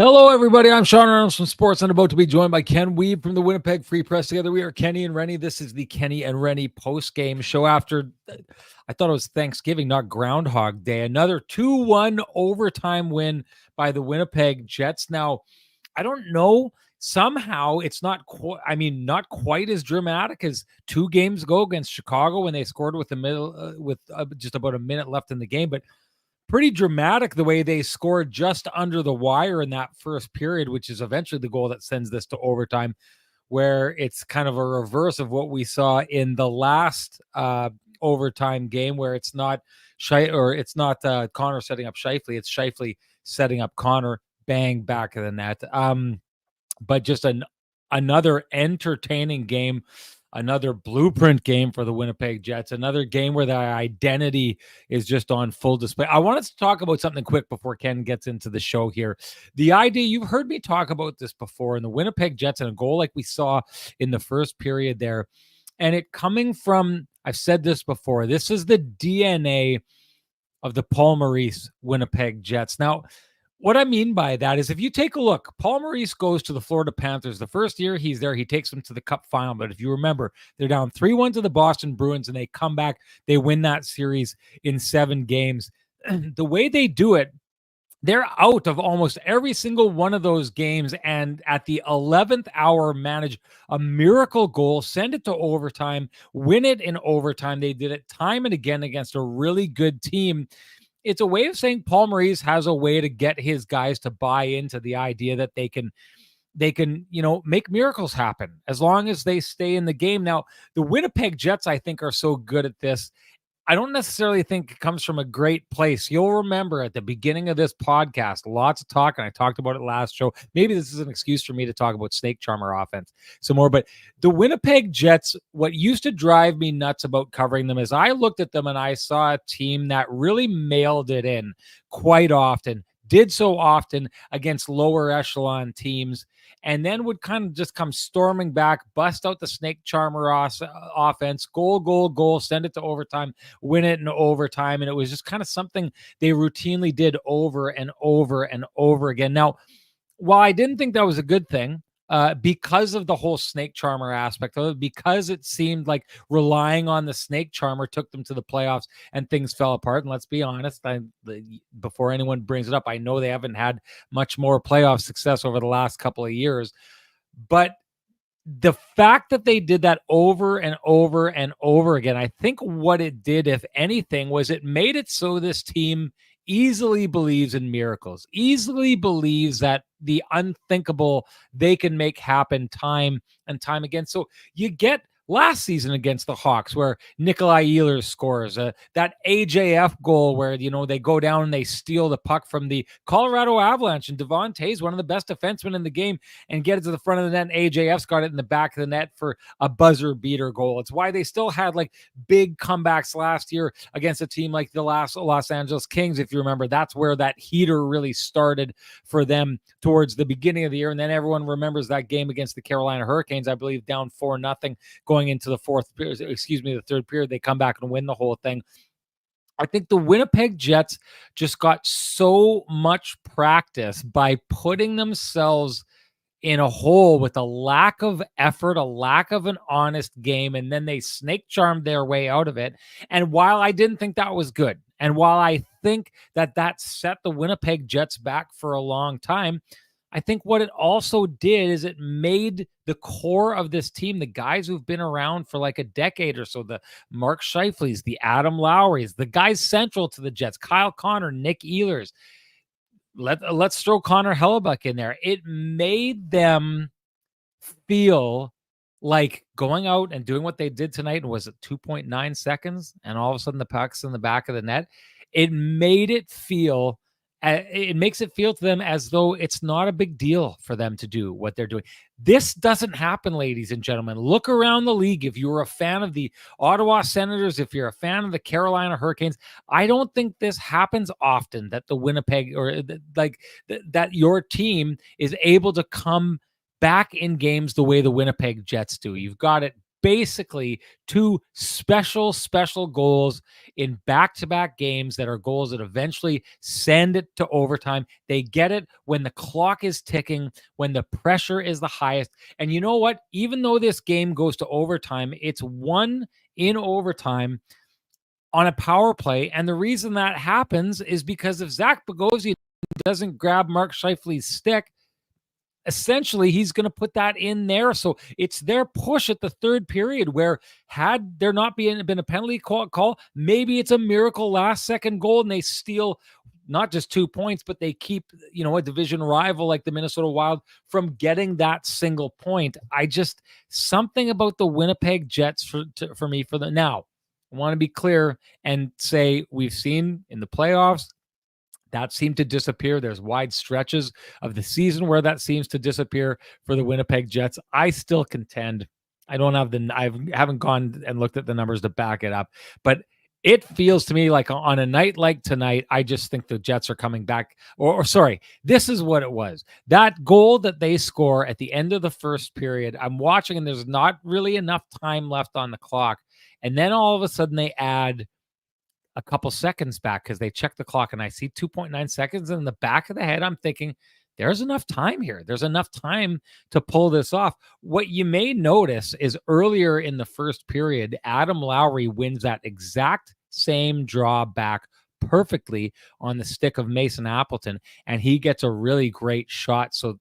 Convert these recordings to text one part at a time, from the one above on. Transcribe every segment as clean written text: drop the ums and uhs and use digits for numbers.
Hello, everybody. I'm Sean Reynolds from Sports. I'm about to be joined by Ken Weeb from the Winnipeg Free Press. Together, we are Kenny and Renny. This is the Kenny and Renny post-game show after, I thought it was Thanksgiving, not Groundhog Day. Another 2-1 overtime win by the Winnipeg Jets. Now, I don't know. Somehow, it's not not quite as dramatic as 2 games ago against Chicago when they scored with just about a minute left in the game, but pretty dramatic the way they scored just under the wire in that first period, which is eventually the goal that sends this to overtime, where it's kind of a reverse of what we saw in the last overtime game, where it's not Connor setting up Scheifele, it's Scheifele setting up Connor, bang, back of the net. But just another entertaining game, another blueprint game for the Winnipeg Jets, another game where their identity is just on full display. I wanted to talk about something quick before Ken gets into the show here. The idea, you've heard me talk about this before, in the Winnipeg Jets and a goal like we saw in the first period there, and it coming from, I've said this before, this is the DNA of the Paul Maurice Winnipeg Jets. Now, what I mean by that is if you take a look, Paul Maurice goes to the Florida Panthers. The first year he's there, he takes them to the Cup final. But if you remember, they're down 3-1 to the Boston Bruins, and they come back. They win that series in 7 games. The way they do it, they're out of almost every single one of those games, and at the 11th hour manage a miracle goal, send it to overtime, win it in overtime. They did it time and again against a really good team. It's a way of saying Paul Maurice has a way to get his guys to buy into the idea that they can, make miracles happen as long as they stay in the game. Now, the Winnipeg Jets, I think, are so good at this. I don't necessarily think it comes from a great place. You'll remember at the beginning of this podcast, lots of talk, and I talked about it last show. Maybe this is an excuse for me to talk about snake charmer offense some more, but the Winnipeg Jets, what used to drive me nuts about covering them is I looked at them and I saw a team that really mailed it in quite often, did so often against lower echelon teams, and then would kind of just come storming back, bust out the snake charmer offense, goal, send it to overtime, win it in overtime. And it was just kind of something they routinely did over and over and over again. Now, while I didn't think that was a good thing, because of the whole snake charmer aspect of it, because it seemed like relying on the snake charmer took them to the playoffs and things fell apart. And let's be honest, before anyone brings it up, I know they haven't had much more playoff success over the last couple of years, but the fact that they did that over and over and over again, I think what it did, if anything, was it made it so this team easily believes in miracles, easily believes that the unthinkable they can make happen time and time again. So you get last season against the Hawks where Nikolai Ehlers scores that AJF goal where, they go down and they steal the puck from the Colorado Avalanche, and Devon Toews, one of the best defensemen in the game, and get it to the front of the net, and AJF's got it in the back of the net for a buzzer beater goal. It's why they still had like big comebacks last year against a team like the Los Angeles Kings. If you remember, that's where that heater really started for them towards the beginning of the year. And then everyone remembers that game against the Carolina Hurricanes, I believe down 4-0 going into the the third period. They come back and win the whole thing. I think the Winnipeg Jets just got so much practice by putting themselves in a hole with a lack of effort, a lack of an honest game, and then they snake charmed their way out of it. And while I didn't think that was good, and while I think that set the Winnipeg Jets back for a long time, I think what it also did is it made the core of this team, the guys who've been around for like a decade or so, the Mark Scheifeles, the Adam Lowrys, the guys central to the Jets, Kyle Connor, Nick Ehlers. Let's throw Connor Hellebuck in there. It made them feel like going out and doing what they did tonight. Was it 2.9 seconds? And all of a sudden the puck's in the back of the net. It makes it feel to them as though it's not a big deal for them to do what they're doing. This doesn't happen, ladies and gentlemen. Look around the league. If you're a fan of the Ottawa Senators, if you're a fan of the Carolina Hurricanes, I don't think this happens often, that the Winnipeg that your team is able to come back in games the way the Winnipeg Jets do. You've got it basically two special goals in back-to-back games that are goals that eventually send it to overtime. They get it when the clock is ticking, when the pressure is the highest. And you know what? Even though this game goes to overtime, it's won in overtime on a power play. And the reason that happens is because if Zach Bogosian doesn't grab Mark Scheifele's stick, essentially he's going to put that in there. So it's their push at the third period where had there not been a penalty call, maybe it's a miracle last second goal and they steal not just 2 points, but they keep, a division rival like the Minnesota Wild from getting that single point. Something about the Winnipeg Jets for me now. I want to be clear and say we've seen in the playoffs that seemed to disappear. There's wide stretches of the season where that seems to disappear for the Winnipeg Jets. I still contend. I haven't gone and looked at the numbers to back it up, but it feels to me like on a night like tonight, I just think the Jets are coming back. Or sorry, this is what it was. That goal that they score at the end of the first period, I'm watching and there's not really enough time left on the clock. And then all of a sudden they add a couple seconds back because they check the clock and I see 2.9 seconds. And in the back of the head, I'm thinking there's enough time here. There's enough time to pull this off. What you may notice is earlier in the first period, Adam Lowry wins that exact same draw back perfectly on the stick of Mason Appleton, and he gets a really great shot. So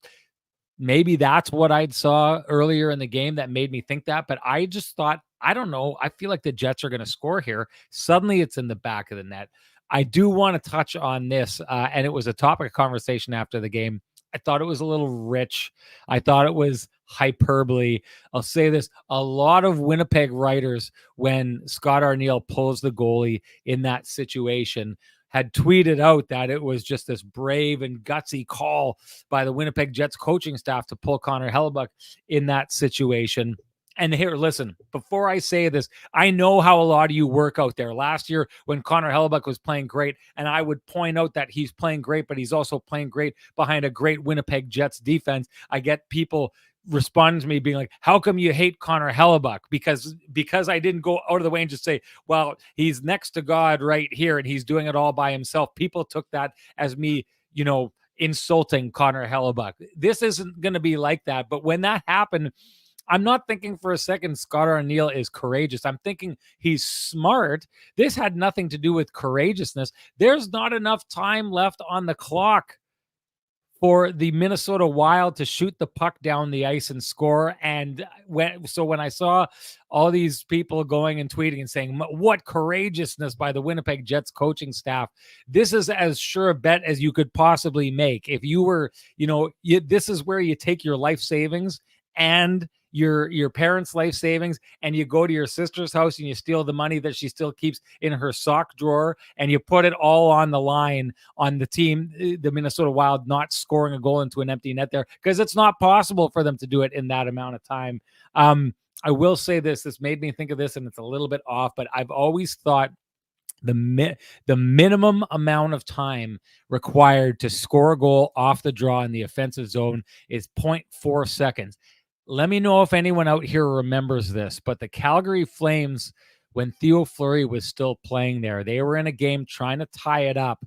maybe that's what I saw earlier in the game that made me think that. But I just thought, I don't know. I feel like the Jets are going to score here. Suddenly it's in the back of the net. I do want to touch on this, and it was a topic of conversation after the game. I thought it was a little rich. I thought it was hyperbole. I'll say this. A lot of Winnipeg writers, when Scott Arniel pulls the goalie in that situation, had tweeted out that it was just this brave and gutsy call by the Winnipeg Jets coaching staff to pull Connor Hellebuyck in that situation. And here, listen, before I say this, I know how a lot of you work out there. Last year when Connor Hellebuyck was playing great, and I would point out that he's playing great, but he's also playing great behind a great Winnipeg Jets defense. I get people responding to me being like, how come you hate Connor Hellebuyck? Because I didn't go out of the way and just say, well, he's next to God right here and he's doing it all by himself. People took that as me, insulting Connor Hellebuyck. This isn't going to be like that. But when that happened, I'm not thinking for a second Scott Arniel is courageous. I'm thinking he's smart. This had nothing to do with courageousness. There's not enough time left on the clock for the Minnesota Wild to shoot the puck down the ice and score. And when I saw all these people going and tweeting and saying, what courageousness by the Winnipeg Jets coaching staff, this is as sure a bet as you could possibly make. If you were, this is where you take your life savings and your parents' life savings, and you go to your sister's house and you steal the money that she still keeps in her sock drawer, and you put it all on the line on the team, the Minnesota Wild, not scoring a goal into an empty net there, because it's not possible for them to do it in that amount of time. I will say this made me think of this, and it's a little bit off, but I've always thought the minimum amount of time required to score a goal off the draw in the offensive zone is 0.4 seconds. Let me know if anyone out here remembers this, but the Calgary Flames, when Theo Fleury was still playing there, they were in a game trying to tie it up,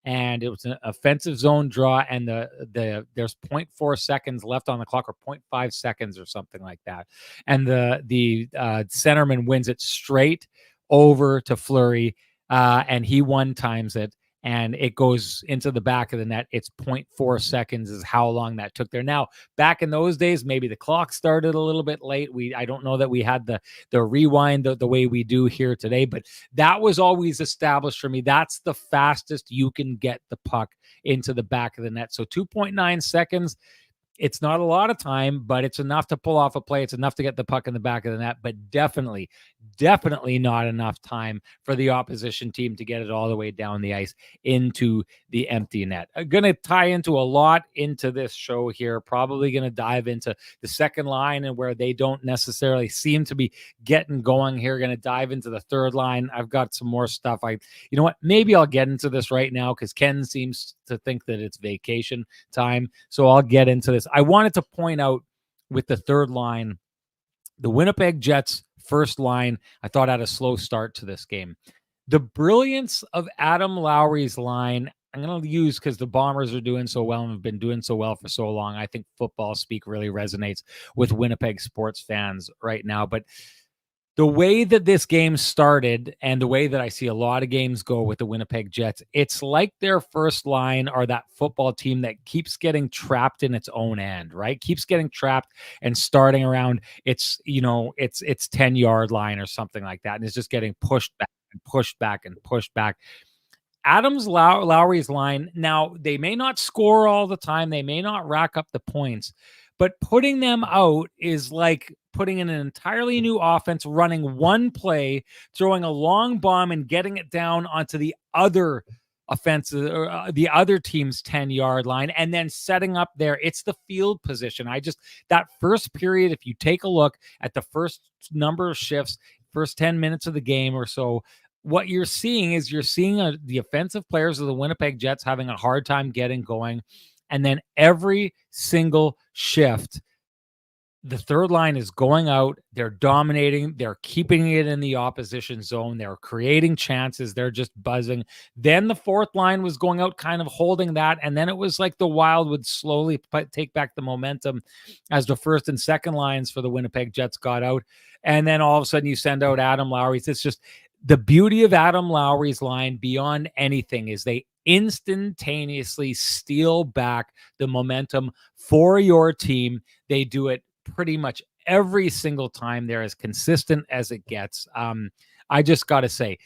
and it was an offensive zone draw, and there's 0.4 seconds left on the clock, or 0.5 seconds or something like that. And the centerman wins it straight over to Fleury, and he one times it, and it goes into the back of the net. It's 0.4 seconds is how long that took there. Now, back in those days, maybe the clock started a little bit late. I don't know that we had the rewind the way we do here today, but that was always established for me. That's the fastest you can get the puck into the back of the net. So 2.9 seconds, it's not a lot of time, but it's enough to pull off a play. It's enough to get the puck in the back of the net, but definitely not enough time for the opposition team to get it all the way down the ice into the empty net. I'm going to tie into a lot into this show here. Probably going to dive into the second line and where they don't necessarily seem to be getting going here. Going to dive into the third line. I've got some more stuff. You know what? Maybe I'll get into this right now because Ken seems to think that it's vacation time. So I'll get into this. I wanted to point out with the third line The Winnipeg Jets first line, I thought, had a slow start to this game. The brilliance of Adam Lowry's line, I'm going to use because the Bombers are doing so well and have been doing so well for so long. I think football speak really resonates with Winnipeg sports fans right now. But the way that this game started and the way that I see a lot of games go with the Winnipeg Jets, it's like their first line are that football team that keeps getting trapped in its own end, right? Keeps getting trapped and starting around its 10-yard line or something like that. And it's just getting pushed back and pushed back and pushed back. Lowry's line, now they may not score all the time. They may not rack up the points, but putting them out is like putting in an entirely new offense, running one play, throwing a long bomb and getting it down onto the other offensive or the other team's 10-yard line and then setting up there. It's the field position. That first period, if you take a look at the first number of shifts, first 10 minutes of the game or so, what you're seeing is the offensive players of the Winnipeg Jets having a hard time getting going. And then every single shift, the third line is going out. They're dominating. They're keeping it in the opposition zone. They're creating chances. They're just buzzing. Then the fourth line was going out, kind of holding that. And then it was like the Wild would slowly take back the momentum as the first and second lines for the Winnipeg Jets got out. And then all of a sudden you send out Adam Lowry's. It's just the beauty of Adam Lowry's line beyond anything is they instantaneously steal back the momentum for your team. They do it pretty much every single time. They're as consistent as it gets. I just got to say,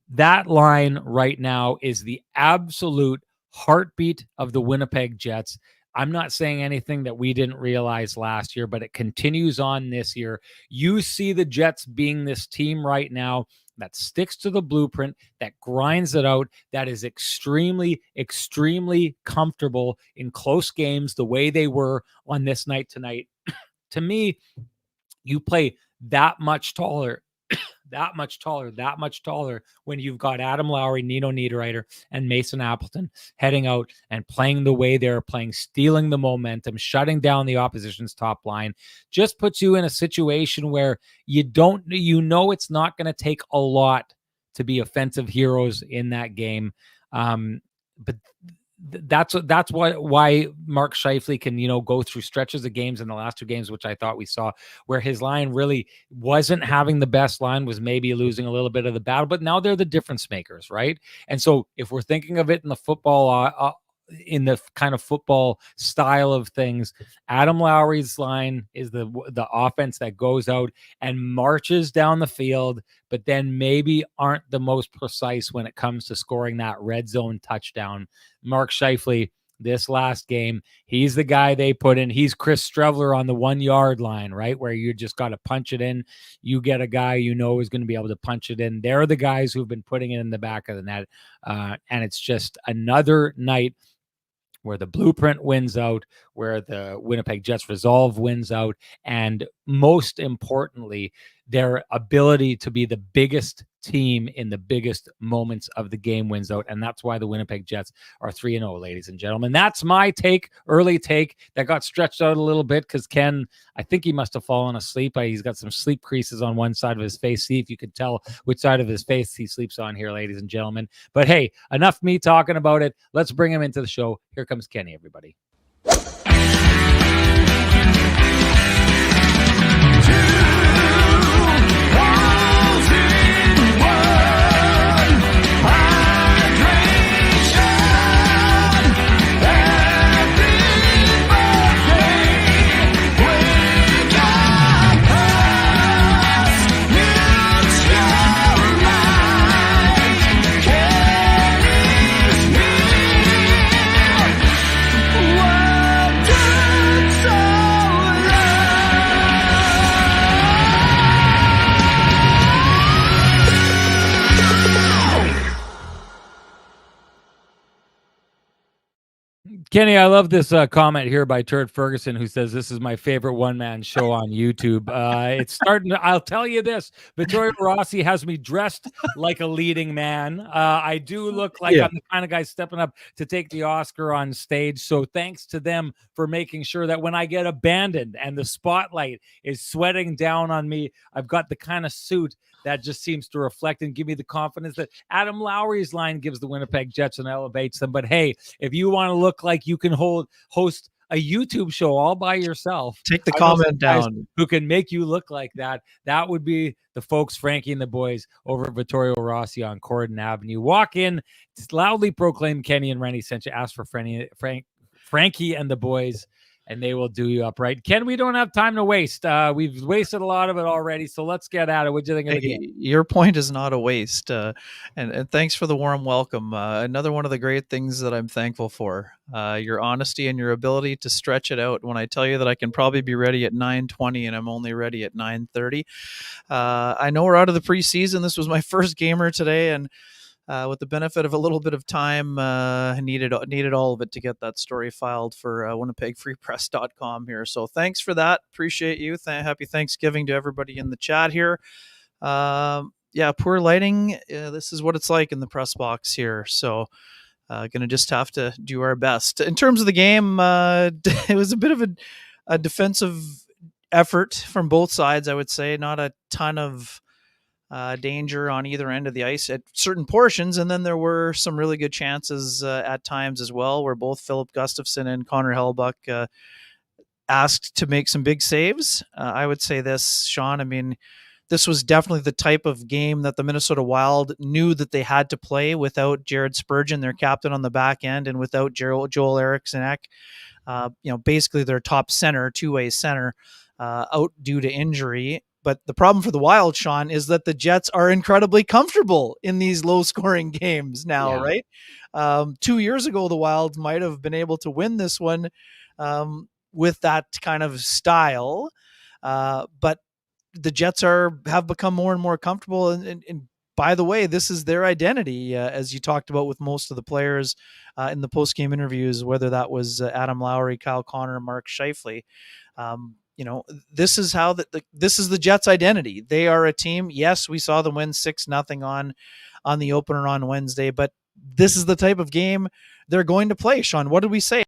that line right now is the absolute heartbeat of the Winnipeg Jets. I'm not saying anything that we didn't realize last year, but it continues on this year. You see the Jets being this team right now that sticks to the blueprint, that grinds it out, that is extremely, extremely comfortable in close games the way they were on this night tonight. To me, you play that much taller, that much taller when you've got Adam Lowry, Nino Niederreiter, and Mason Appleton heading out and playing the way they're playing, stealing the momentum, shutting down the opposition's top line. Just puts you in a situation where it's not going to take a lot to be offensive heroes in that game. But that's why Mark Scheifele can, go through stretches of games in the last two games, which I thought we saw, where his line really wasn't having the best line, was maybe losing a little bit of the battle, but now they're the difference makers, right? And so if we're thinking of it in the football, in the kind of football style of things, Adam Lowry's line is the offense that goes out and marches down the field, but then maybe aren't the most precise when it comes to scoring that red zone touchdown. Mark Scheifele, this last game, he's the guy they put in. He's Chris Streveler on the 1-yard line, right? Where you just got to punch it in. You get a guy is going to be able to punch it in. They're the guys who've been putting it in the back of the net. And it's just another night where the blueprint wins out, where the Winnipeg Jets resolve wins out, and most importantly, their ability to be the biggest team in the biggest moments of the game wins out. And that's why the Winnipeg Jets are 3-0, ladies and gentlemen. That's my early take that got stretched out a little bit because Ken, I think he must have fallen asleep. He's got some sleep creases on one side of his face. See if you could tell which side of his face he sleeps on here, ladies and gentlemen. But hey, enough me talking about it. Let's bring him into the show. Here comes Kenny, everybody. Whoa. Kenny, I love this comment here by Turd Ferguson, who says this is my favorite one-man show on YouTube. It's starting to, I'll tell you this, Vittorio Rossi has me dressed like a leading man. I do look like I'm the kind of guy stepping up to take the Oscar on stage. So thanks to them for making sure that when I get abandoned and the spotlight is sweating down on me, I've got the kind of suit that just seems to reflect and give me the confidence that Adam Lowry's line gives the Winnipeg Jets and elevates them. But hey, if you want to look like you can host a YouTube show all by yourself, take the comment down, who can make you look like that, that would be the folks, Frankie and the boys over at Vittorio Rossi on Corden Avenue. Walk in, loudly proclaim Kenny and Renny sent you, ask for Frankie and the boys, and they will do you up right. Ken, we don't have time to waste. We've wasted a lot of it already, so let's get at it. What do you think of the game? Your point is not a waste, and thanks for the warm welcome. Another one of the great things that I'm thankful for, your honesty and your ability to stretch it out. When I tell you that I can probably be ready at 9:20 and I'm only ready at 9:30, I know we're out of the preseason. This was my first gamer today, and with the benefit of a little bit of time, needed all of it to get that story filed for WinnipegFreePress.com here. So thanks for that. Appreciate you. Happy Thanksgiving to everybody in the chat here. Yeah, poor lighting. This is what it's like in the press box here. So going to just have to do our best. In terms of the game, it was a bit of a defensive effort from both sides, I would say. Not a ton of danger on either end of the ice at certain portions, and then there were some really good chances at times as well, where both Philip Gustafson and Connor Hellebuyck asked to make some big saves. I would say this, Sean, I mean, this was definitely the type of game that the Minnesota Wild knew that they had to play without Jared Spurgeon, their captain, on the back end, and without Joel Eriksson, basically their top center, two-way center, out due to injury. But the problem for the Wild, Sean, is that the Jets are incredibly comfortable in these low-scoring games now, right? 2 years ago, the Wild might have been able to win this one with that kind of style, but the Jets have become more and more comfortable. And by the way, this is their identity, as you talked about with most of the players in the post-game interviews, whether that was Adam Lowry, Kyle Connor, Mark Scheifele. This is how this is the Jets' identity. They are a team. Yes, we saw them win 6-0 on the opener on Wednesday, but this is the type of game they're going to play. Sean, what did we say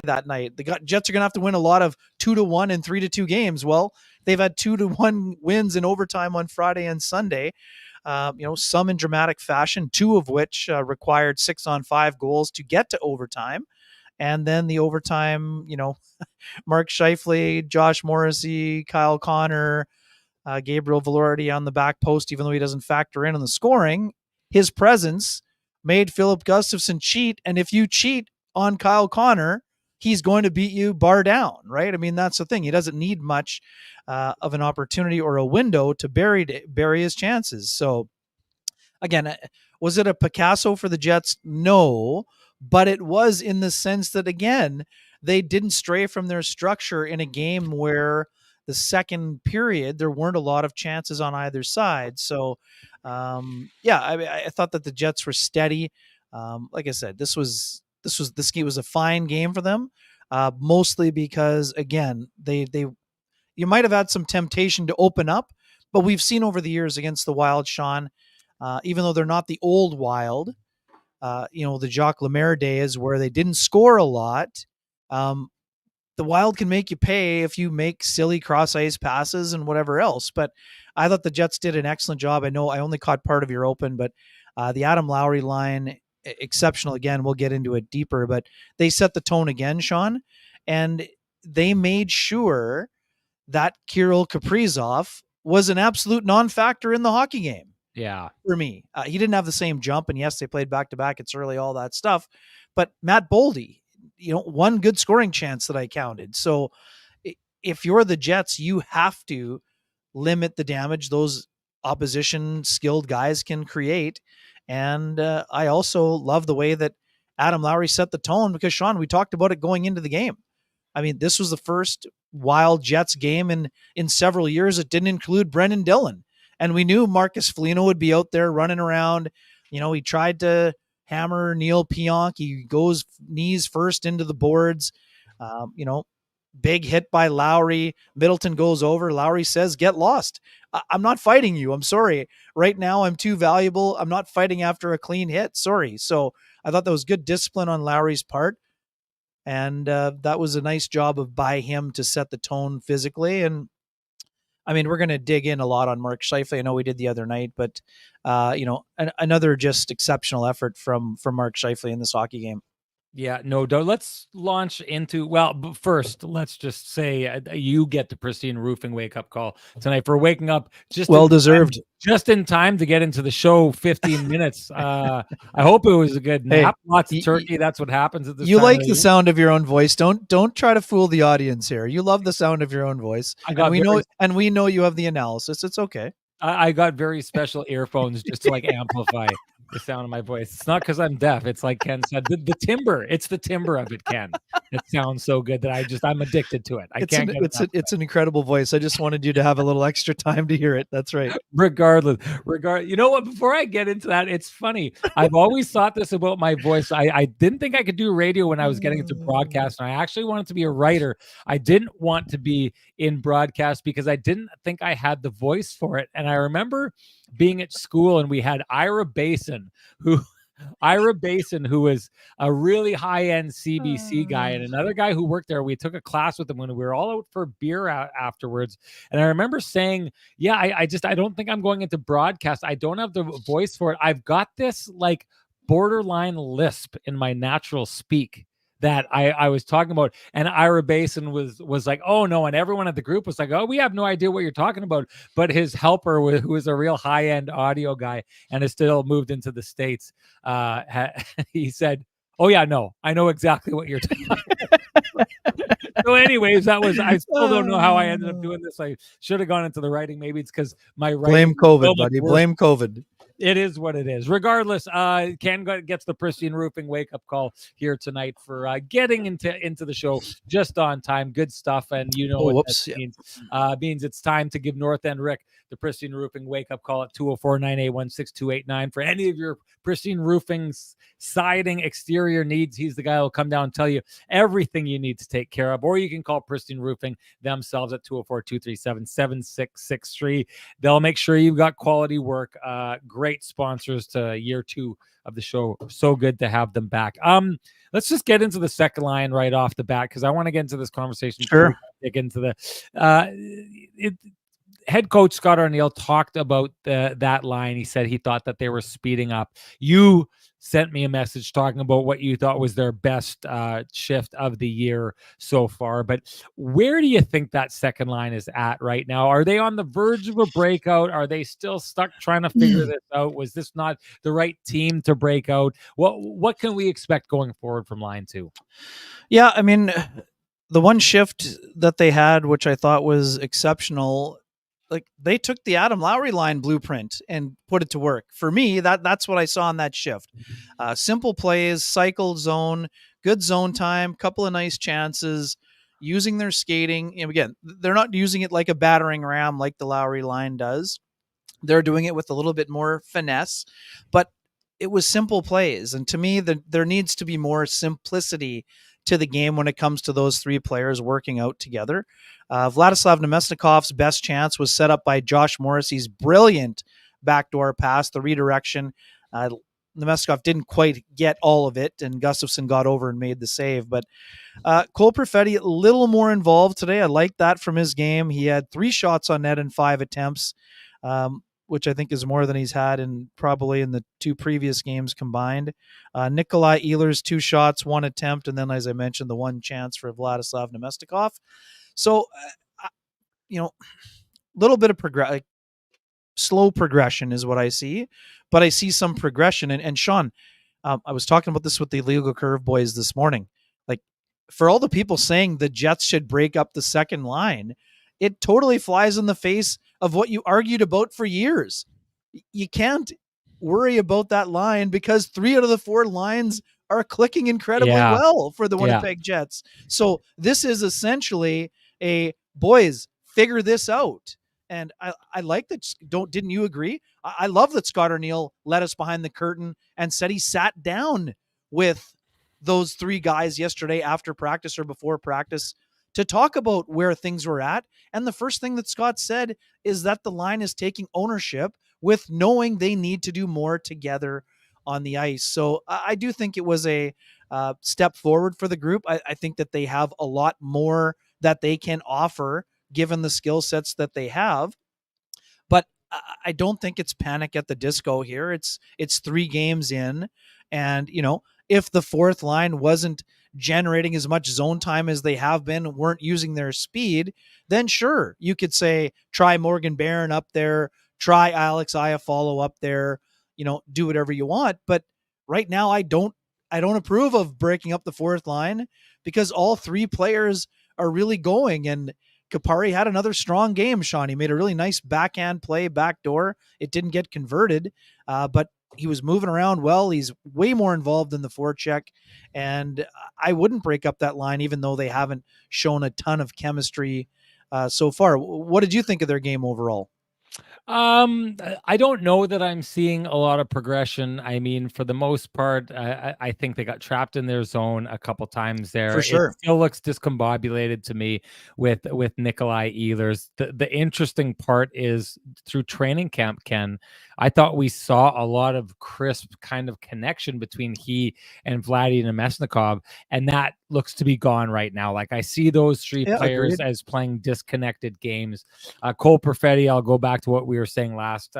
that night? The Jets are going to have to win a lot of 2-1 and 3-2 games. Well, they've had 2-1 wins in overtime on Friday and Sunday. Some in dramatic fashion, two of which required 6-on-5 goals to get to overtime. And then the overtime, Mark Scheifele, Josh Morrissey, Kyle Connor, Gabriel Velarde on the back post, even though he doesn't factor in on the scoring, his presence made Philip Gustafson cheat. And if you cheat on Kyle Connor, he's going to beat you bar down, right? I mean, that's the thing. He doesn't need much of an opportunity or a window to bury his chances. So again, was it a Picasso for the Jets? No. But it was in the sense that, again, they didn't stray from their structure in a game where the second period, there weren't a lot of chances on either side. So, I thought that the Jets were steady. Like I said, this game was a fine game for them, mostly because, again, you might have had some temptation to open up, but we've seen over the years against the Wild, Sean, even though they're not the old Wild, the Jacques Lemaire days where they didn't score a lot. The Wild can make you pay if you make silly cross-ice passes and whatever else. But I thought the Jets did an excellent job. I know I only caught part of your open, but the Adam Lowry line, exceptional again. We'll get into it deeper, but they set the tone again, Sean, and they made sure that Kirill Kaprizov was an absolute non-factor in the hockey game. Yeah. For me, he didn't have the same jump, and yes, they played back-to-back. It's early, all that stuff. But Matt Boldy, one good scoring chance that I counted. So if you're the Jets, you have to limit the damage those opposition skilled guys can create. And I also love the way that Adam Lowry set the tone because, Sean, we talked about it going into the game. I mean, this was the first Wild Jets game in several years that didn't include Brendan Dillon. And we knew Marcus Foligno would be out there running around. He tried to hammer Neil Pionk. He goes knees first into the boards. Big hit by Lowry. Middleton goes over. Lowry says, "Get lost. I'm not fighting you. I'm sorry. Right now, I'm too valuable. I'm not fighting after a clean hit. Sorry." So I thought that was good discipline on Lowry's part. And that was a nice job by him to set the tone physically. And I mean, we're going to dig in a lot on Mark Scheifele. I know we did the other night, but another just exceptional effort from Mark Scheifele in this hockey game. Yeah, no, let's launch into, well, but first, let's just say you get the Pristine Roofing wake-up call tonight for waking up well-deserved. Just in time to get into the show 15 minutes. I hope it was a good nap. Hey, lots of turkey. That's what happens at this you time. Like the sound of your own voice. Don't try to fool the audience here. You love the sound of your own voice. And we know you have the analysis. It's okay. I got very special earphones just to like amplify the sound of my voice. It's not because I'm deaf. It's like Ken said, the timbre. It's the timbre of it, Ken. It sounds so good that I'm addicted to it. It's an incredible voice. I just wanted you to have a little extra time to hear it. That's right. Regardless, you know what? Before I get into that, it's funny. I've always thought this about my voice. I didn't think I could do radio when I was getting into broadcast, and I actually wanted to be a writer. I didn't want to be in broadcast because I didn't think I had the voice for it. And I remember being at school and we had Ira Basin, who was a really high-end CBC guy, and another guy who worked there. We took a class with him when we were all out for beer afterwards. And I remember saying, yeah, I don't think I'm going into broadcast. I don't have the voice for it. I've got this like borderline lisp in my natural speak that I was talking about. And Ira Basin was like, "Oh no," and everyone at the group was like, "Oh, we have no idea what you're talking about." But his helper, who was a real high-end audio guy and has still moved into the States, he said, "Oh yeah, no, I know exactly what you're talking about." So anyways, I still don't know how I ended up doing this. I should have gone into the writing. Maybe it's because my writing. Blame COVID, buddy. Blame COVID. It is what it is. Regardless, Ken gets the Pristine Roofing wake-up call here tonight for getting into the show just on time. Good stuff, and you know what that means. Means it's time to give North End Rick the Pristine Roofing wake-up call at 204-981-6289 for any of your Pristine Roofing siding exterior needs. He's the guy who will come down and tell you everything you need to take care of, or you can call Pristine Roofing themselves at 204-237-7663. They'll make sure you've got quality work. Great sponsors to year 2 of the show. So good to have them back. Let's just get into the second line right off the bat because I want to get into this conversation. Sure. Dig into the head coach Scott Arniel talked about that line. He said he thought that they were speeding up. You sent me a message talking about what you thought was their best shift of the year so far. But where do you think that second line is at right now? Are they on the verge of a breakout? Are they still stuck trying to figure this out? Was this not the right team to break out? What can we expect going forward from line 2? Yeah, I mean, the one shift that they had, which I thought was exceptional, like they took the Adam Lowry line blueprint and put it to work. For me, that's what I saw in that shift. Simple plays, cycled zone, good zone time, couple of nice chances, using their skating. And again, they're not using it like a battering ram like the Lowry line does. They're doing it with a little bit more finesse, but it was simple plays. And to me, there needs to be more simplicity to the game when it comes to those three players working out together. Vladislav Nemesnikov's best chance was set up by Josh Morrissey's brilliant backdoor pass, the redirection. Nemesnikov didn't quite get all of it, and Gustafsson got over and made the save. But Cole Perfetti, a little more involved today. I like that from his game. He had 3 shots on net in 5 attempts, which I think is more than he's had probably in the 2 previous games combined. Nikolai Ehlers, 2 shots, 1 attempt, and then, as I mentioned, the 1 chance for Vladislav Nemesnikov. So, little bit of slow progression is what I see, but I see some progression. And Sean, I was talking about this with the Illegal Curve boys this morning. Like, for all the people saying the Jets should break up the second line, it totally flies in the face of what you argued about for years. You can't worry about that line because 3 out of the 4 lines are clicking incredibly well for the Winnipeg Jets. So this is essentially boys, figure this out. And I like that. Didn't you agree? I love that Scott Arniel led us behind the curtain and said he sat down with those three guys yesterday after practice or before practice to talk about where things were at. And the first thing that Scott said is that the line is taking ownership with knowing they need to do more together on the ice. So I do think it was a step forward for the group. I think that they have a lot more that they can offer given the skill sets that they have. But I don't think it's panic at the disco here. It's 3 games in, and if the fourth line wasn't generating as much zone time as they have been, weren't using their speed, then sure, you could say try Morgan Barron up there, try Alex Iafallo up there, do whatever you want. But right now, I don't approve of breaking up the fourth line because all 3 players are really going. And Kupari had another strong game, Sean. He made a really nice backhand play, backdoor. It didn't get converted, but he was moving around well. He's way more involved in the forecheck, and I wouldn't break up that line, even though they haven't shown a ton of chemistry so far. What did you think of their game overall? I don't know that I'm seeing a lot of progression. I mean, for the most part, I think they got trapped in their zone a couple times there. For sure. It still looks discombobulated to me with Nikolai Ehlers. The interesting part is through training camp, Ken, I thought we saw a lot of crisp kind of connection between he and Vladdy Nemesnikov, and that looks to be gone right now. Like I see those three players agreed. as playing disconnected games. Cole Perfetti, I'll go back to what we were saying last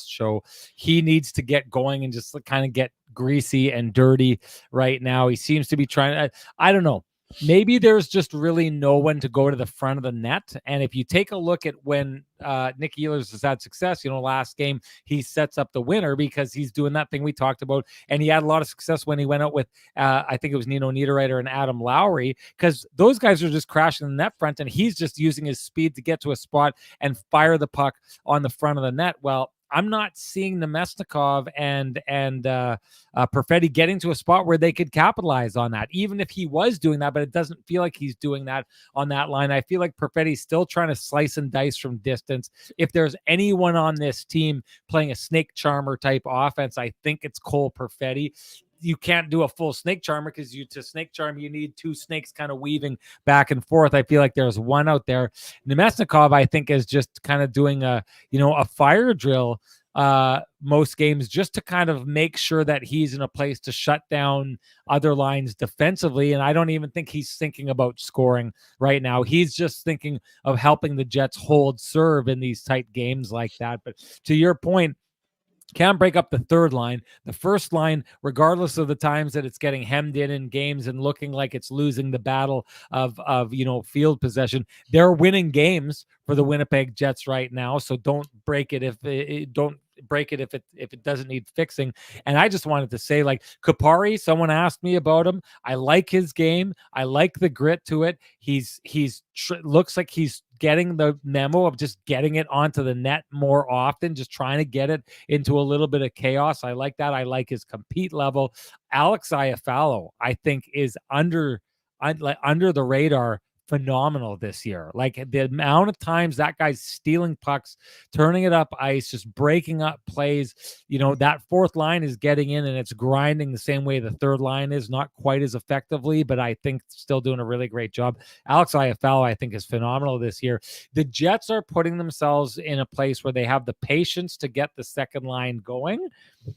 show. He needs to get going and just kind of get greasy and dirty right now. He seems to be trying. I don't know. Maybe there's just really no one to go to the front of the net. And if you take a look at when Nick Ehlers has had success, last game, he sets up the winner because he's doing that thing we talked about. And he had a lot of success when he went out with, I think it was Nino Niederreiter and Adam Lowry, because those guys are just crashing the net front and he's just using his speed to get to a spot and fire the puck on the front of the net. Well, I'm not seeing Nemesnikov and Perfetti getting to a spot where they could capitalize on that, even if he was doing that, but it doesn't feel like he's doing that on that line. I feel like Perfetti's still trying to slice and dice from distance. If there's anyone on this team playing a snake charmer type offense, I think it's Cole Perfetti. You can't do a full snake charmer because to snake charm, you need 2 snakes kind of weaving back and forth. I feel like there's one out there. Nemesnikov, I think, is just kind of doing a fire drill most games just to kind of make sure that he's in a place to shut down other lines defensively. And I don't even think he's thinking about scoring right now. He's just thinking of helping the Jets hold serve in these tight games like that. But to your point, can't break up the third line. The first line, regardless of the times that it's getting hemmed in games and looking like it's losing the battle of field possession, they're winning games for the Winnipeg Jets right now. So don't break it if it doesn't need fixing. And I just wanted to say, like, Kupari, someone asked me about him. I like his game. I like the grit to it. He's looks like he's getting the memo of just getting it onto the net more often, just trying to get it into a little bit of chaos. I like that. I like his compete level. Alex Iafallo, I think, is under the radar phenomenal this year. Like the amount of times that guy's stealing pucks, turning it up ice, just breaking up plays. That fourth line is getting in and it's grinding the same way the third line is, not quite as effectively, but I think still doing a really great job. Alex Iafallo, I think, is phenomenal this year. The Jets are putting themselves in a place where they have the patience to get the second line going.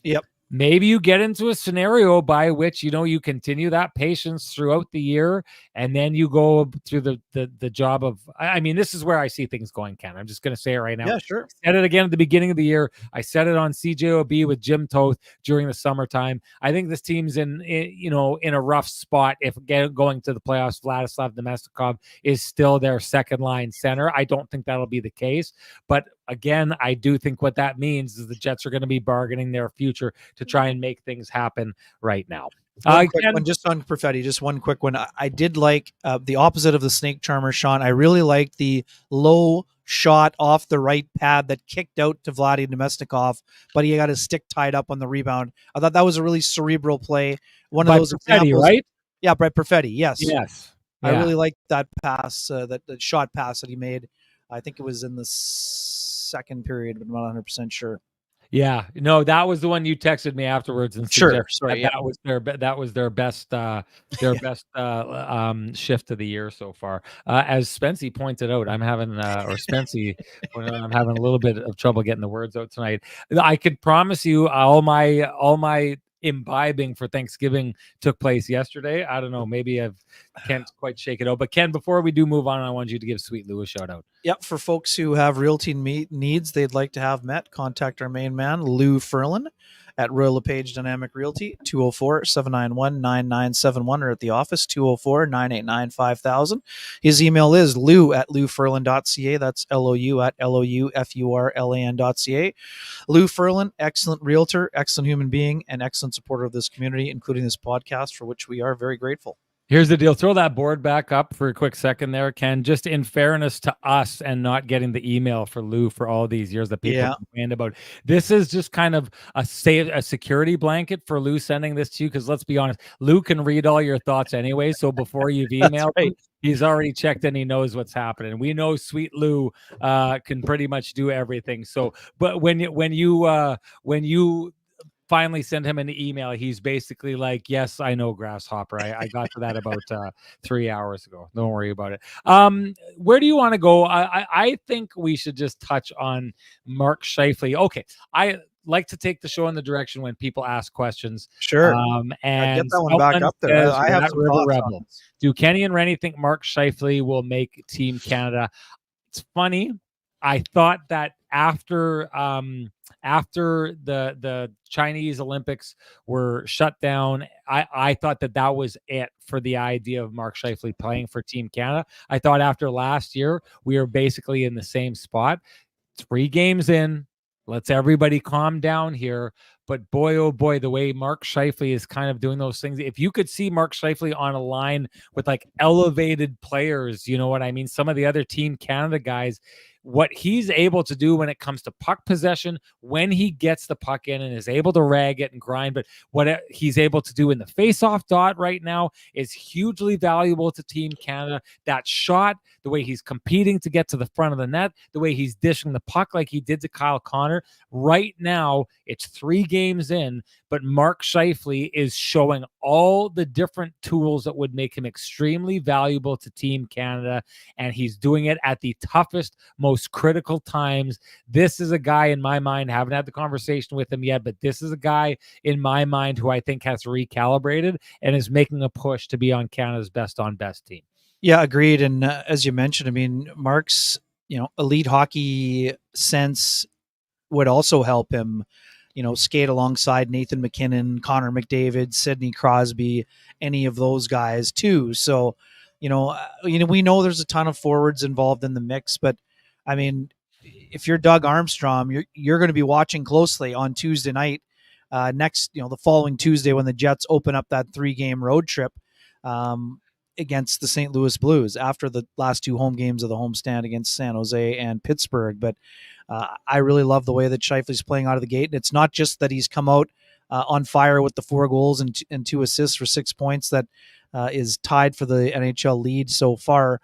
Yep. Maybe you get into a scenario by which, you continue that patience throughout the year, and then you go through the job of, I mean, this is where I see things going, Ken. I'm just going to say it right now. Yeah, sure. I said it again at the beginning of the year. I said it on CJOB with Jim Toth during the summertime. I think this team's in a rough spot if going to the playoffs. Vladislav Nemesnikov is still their second line center. I don't think that'll be the case, but again, I do think what that means is the Jets are going to be bargaining their future to try and make things happen right now. One quick one, just on Perfetti, just one quick one. I did like the opposite of the snake charmer, Sean. I really liked the low shot off the right pad that kicked out to Vladdy Nemesnikov, but he got his stick tied up on the rebound. I thought that was a really cerebral play. One of those Perfetti, examples, right? Yeah, Brett Perfetti. Yes. Yes. I really liked that pass, that shot pass that he made. I think it was in the second period, but I'm not 100% sure. Yeah, no, that was the one you texted me afterwards and Sure. suggested Sorry. that Yeah. that was their best Yeah. shift of the year so far. As Spency pointed out, I'm having or Spency pointed out, I'm having a little bit of trouble getting the words out tonight. I could promise you all my imbibing for Thanksgiving took place yesterday. I don't know, maybe I can't quite shake it out. But Ken, before we do move on, I want you to give Sweet Lou a shout out. Yep. For folks who have realty needs they'd like to have met, contact our main man, Lou Ferlin at Royal LePage Dynamic Realty, 204-791-9971, or at the office, 204-989-5000. His email is lou@louferlin.ca. That's LOU at LOUFURLAN.ca. Lou Ferlin, excellent realtor, excellent human being, and excellent supporter of this community, including this podcast, for which we are very grateful. Here's the deal. Throw that board back up for a quick second there, Ken. Just in fairness to us and not getting the email for Lou for all these years that people complained about. This is just kind of a security blanket for Lou sending this to you, because let's be honest, Lou can read all your thoughts anyway. So before you've emailed him, he's already checked and he knows what's happening. We know Sweet Lou can pretty much do everything. So, but when you finally send him an email, he's basically like, yes, I know, Grasshopper. I got to that about 3 hours ago. Don't worry about it. Where do you want to go? I think we should just touch on Mark Scheifele. Okay, I like to take the show in the direction when people ask questions. Sure. And get that one back up there. Says, I have some River thoughts Rebel. on this. Do Kenny and Renny think Mark Scheifele will make Team Canada? It's funny. I thought that after the Chinese Olympics were shut down, I thought that was it for the idea of Mark Scheifele playing for Team Canada. I thought after last year, we were basically in the same spot. 3 games in, let's everybody calm down here. But boy, oh boy, the way Mark Scheifele is kind of doing those things. If you could see Mark Scheifele on a line with like elevated players, you know what I mean? Some of the other Team Canada guys, what he's able to do when it comes to puck possession, when he gets the puck in and is able to rag it and grind, but what he's able to do in the face-off dot right now is hugely valuable to Team Canada. That shot, the way he's competing to get to the front of the net, the way he's dishing the puck like he did to Kyle Connor. Right now, it's 3 games in, but Mark Scheifele is showing all the different tools that would make him extremely valuable to Team Canada, and he's doing it at the toughest, most critical times. This is a guy in my mind, haven't had the conversation with him yet, but this is a guy in my mind who I think has recalibrated and is making a push to be on Canada's best on best team. Yeah, agreed. And as you mentioned, I mean, Mark's, elite hockey sense would also help him, skate alongside Nathan McKinnon, Connor McDavid, Sidney Crosby, any of those guys too. So, we know there's a ton of forwards involved in the mix, but I mean, if you're Doug Armstrong, you're going to be watching closely on Tuesday night, the following Tuesday when the Jets open up that 3-game road trip against the St. Louis Blues after the last 2 home games of the homestand against San Jose and Pittsburgh. But I really love the way that Scheifele's playing out of the gate. And it's not just that he's come out on fire with the 4 goals and 2 assists for 6 points that is tied for the NHL lead so far.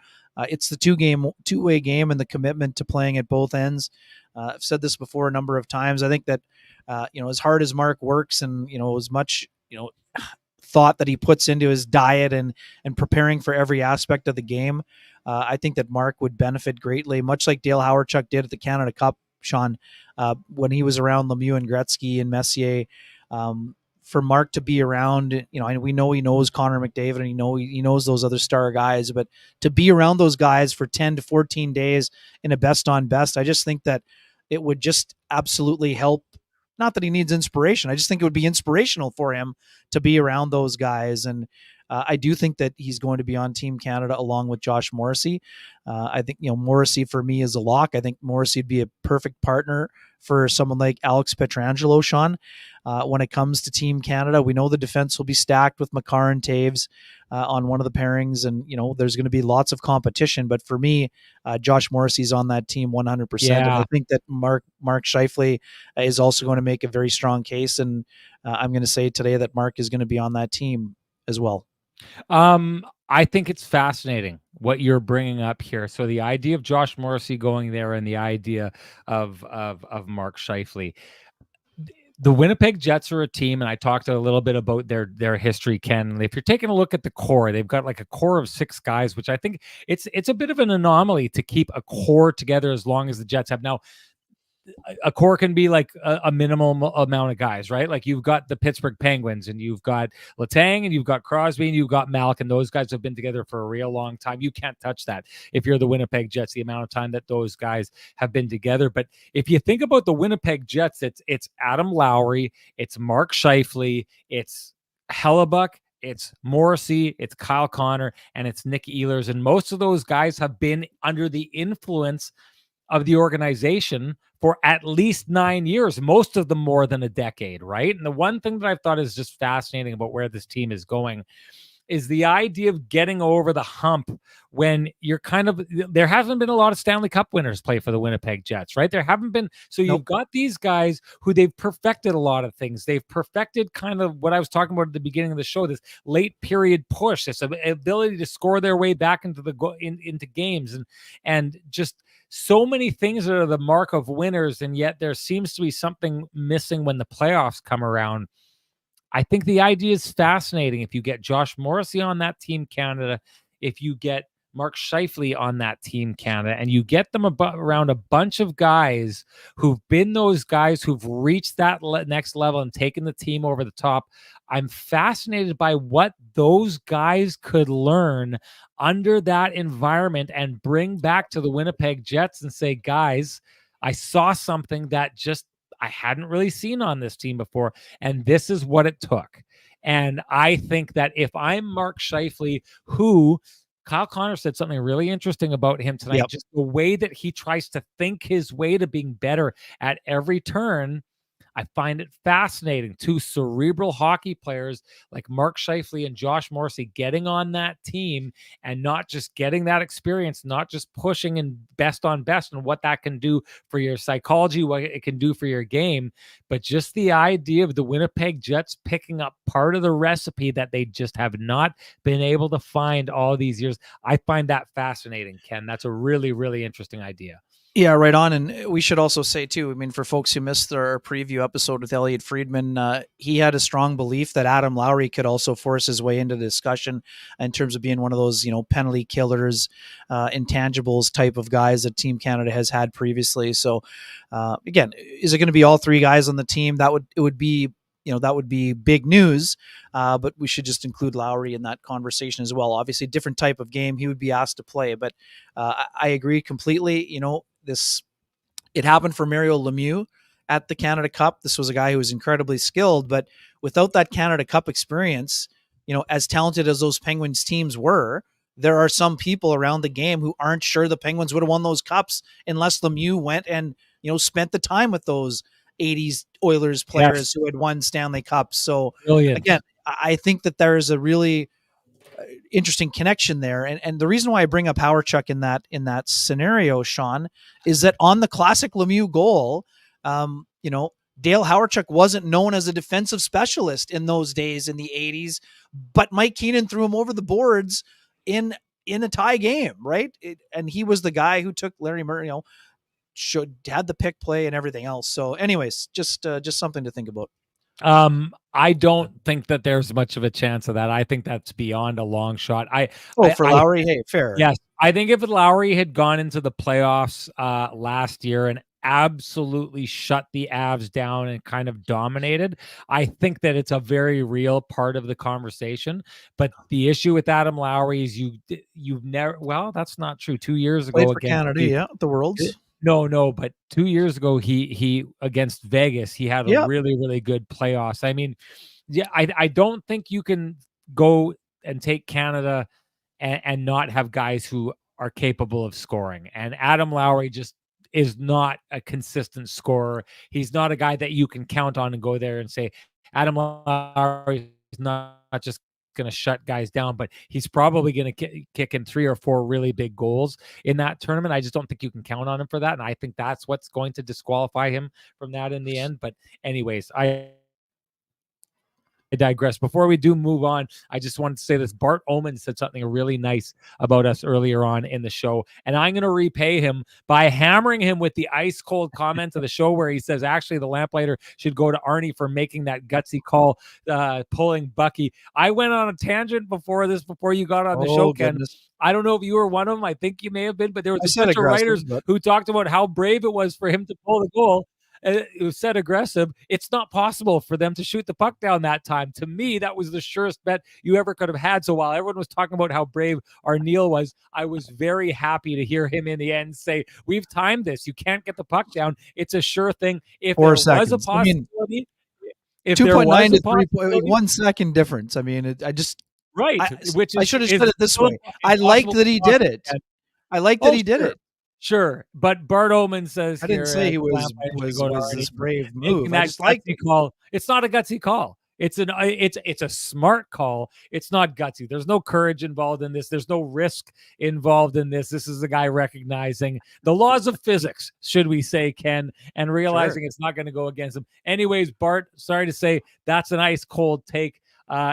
It's the two-way game and the commitment to playing at both ends. I've said this before a number of times. I think that, as hard as Mark works and, as much, thought that he puts into his diet and preparing for every aspect of the game, I think that Mark would benefit greatly, much like Dale Hawerchuk did at the Canada Cup, Sean, when he was around Lemieux and Gretzky and Messier. For Mark to be around, we know he knows Connor McDavid and he knows those other star guys, but to be around those guys for 10 to 14 days in a best on best, I just think that it would just absolutely help. Not that he needs inspiration. I just think it would be inspirational for him to be around those guys. And I do think that he's going to be on Team Canada along with Josh Morrissey. I think, Morrissey for me is a lock. I think Morrissey would be a perfect partner for someone like Alex Pietrangelo, Sean. When it comes to Team Canada, we know the defense will be stacked with Makar and Taves on one of the pairings. And, there's going to be lots of competition. But for me, Josh Morrissey's on that team 100%. Yeah. And I think that Mark Scheifele is also going to make a very strong case. And I'm going to say today that Mark is going to be on that team as well. I think it's fascinating what you're bringing up here. So the idea of Josh Morrissey going there and the idea of Mark Scheifele. The Winnipeg Jets are a team, and I talked a little bit about their history, Ken. If you're taking a look at the core, they've got like a core of 6 guys, which I think it's a bit of an anomaly to keep a core together as long as the Jets have. Now, a core can be like a minimal amount of guys, right? Like you've got the Pittsburgh Penguins, and you've got Letang, and you've got Crosby, and you've got Malk, and those guys have been together for a real long time. You can't touch that if you're the Winnipeg Jets, the amount of time that those guys have been together. But if you think about the Winnipeg Jets, it's Adam Lowry, it's Mark Scheifele, it's Hellebuck, it's Morrissey, it's Kyle Connor, and it's Nick Ehlers. And most of those guys have been under the influence of the organization for at least 9 years, most of them more than a decade, right? And the one thing that I've thought is just fascinating about where this team is going is the idea of getting over the hump when you're kind of, there hasn't been a lot of Stanley Cup winners play for the Winnipeg Jets, right? There haven't been. So you've got these guys who they've perfected a lot of things. They've perfected kind of what I was talking about at the beginning of the show, this late period push, this ability to score their way back into into games, and just so many things that are the mark of winners. And yet there seems to be something missing when the playoffs come around. I think the idea is fascinating. If you get Josh Morrissey on that Team Canada, if you get Mark Scheifele on that Team Canada, and you get them around a bunch of guys who've been those guys who've reached that next level and taken the team over the top, I'm fascinated by what those guys could learn under that environment and bring back to the Winnipeg Jets and say, guys, I saw something that just I hadn't really seen on this team before, and this is what it took. And I think that if I'm Mark Scheifele, who Kyle Connor said something really interesting about him tonight, just the way that he tries to think his way to being better at every turn. I find it fascinating. 2 cerebral hockey players like Mark Scheifele and Josh Morrissey getting on that team and not just getting that experience, not just pushing and best on best and what that can do for your psychology, what it can do for your game, but just the idea of the Winnipeg Jets picking up part of the recipe that they just have not been able to find all these years. I find that fascinating, Ken. That's a really, really interesting idea. Yeah, right on. And we should also say, too, I mean, for folks who missed our preview episode with Elliot Friedman, he had a strong belief that Adam Lowry could also force his way into the discussion in terms of being one of those, penalty killers, intangibles type of guys that Team Canada has had previously. So, again, is it going to be all 3 guys on the team? That would be big news, but we should just include Lowry in that conversation as well. Obviously, different type of game he would be asked to play, but I agree completely. It happened for Mario Lemieux at the Canada Cup. This was a guy who was incredibly skilled, but without that Canada Cup experience, as talented as those Penguins teams were, there are some people around the game who aren't sure the Penguins would have won those cups unless Lemieux went and, spent the time with those 80s Oilers players who had won Stanley Cups. So again, I think that there is a really interesting connection there. And the reason why I bring up Hawerchuk in that scenario, Sean, is that on the classic Lemieux goal, Dale Hawerchuk wasn't known as a defensive specialist in those days in the 80s, but Mike Keenan threw him over the boards in a tie game, right? And he was the guy who took Larry Murray, had the pick play and everything else. So anyways, just something to think about. I don't think that there's much of a chance of that. I think that's beyond a long shot. For Lowry, hey, fair. Yes. I think if Lowry had gone into the playoffs last year and absolutely shut the Avs down and kind of dominated, I think that it's a very real part of the conversation. But the issue with Adam Lowry is you've never, well, that's not true. 2 years ago played for against Canada, the Worlds. No, but 2 years ago, he against Vegas, he had a really, really good playoffs. I mean, yeah, I don't think you can go and take Canada and not have guys who are capable of scoring. And Adam Lowry just is not a consistent scorer. He's not a guy that you can count on and go there and say, Adam Lowry is not just going to shut guys down, but he's probably going to kick in 3 or 4 really big goals in that tournament. I just don't think you can count on him for that. And I think that's what's going to disqualify him from that in the end. But anyways, digress. Before we do move on, I just wanted to say this. Bart Oman said something really nice about us earlier on in the show, and I'm going to repay him by hammering him with the ice cold comment of the show where he says, actually, the lamplighter should go to Arnie for making that gutsy call, pulling Bucky. I went on a tangent before you got on the show, Ken. Goodness. I don't know if you were one of them. I think you may have been, but there was I a said bunch of writers aggressive, but who talked about how brave it was for him to pull the goal. It was said aggressive. It's not possible for them to shoot the puck down that time. To me, that was the surest bet you ever could have had. So while everyone was talking about how brave Arneal was, I was very happy to hear him in the end say, we've timed this. You can't get the puck down. It's a sure thing. If 4 there seconds. was a possibility, if 2.9 there was a to 3, possibility, 1 second difference. I mean, right, which I is should have said it this way. I liked impossible that to he talk did it. again. I liked that he did Sure. it. Sure, but Bart Oman says I didn't here say he the was lamplighter should go to Arnie this for brave making move. I that just liked gutsy it. call. It's not a gutsy call. It's a smart call. It's not gutsy. There's no courage involved in this. There's no risk involved in this. This is a guy recognizing the laws of physics, should we say, Ken, and realizing it's not going to go against him. Anyways, Bart, sorry to say, that's an ice cold take.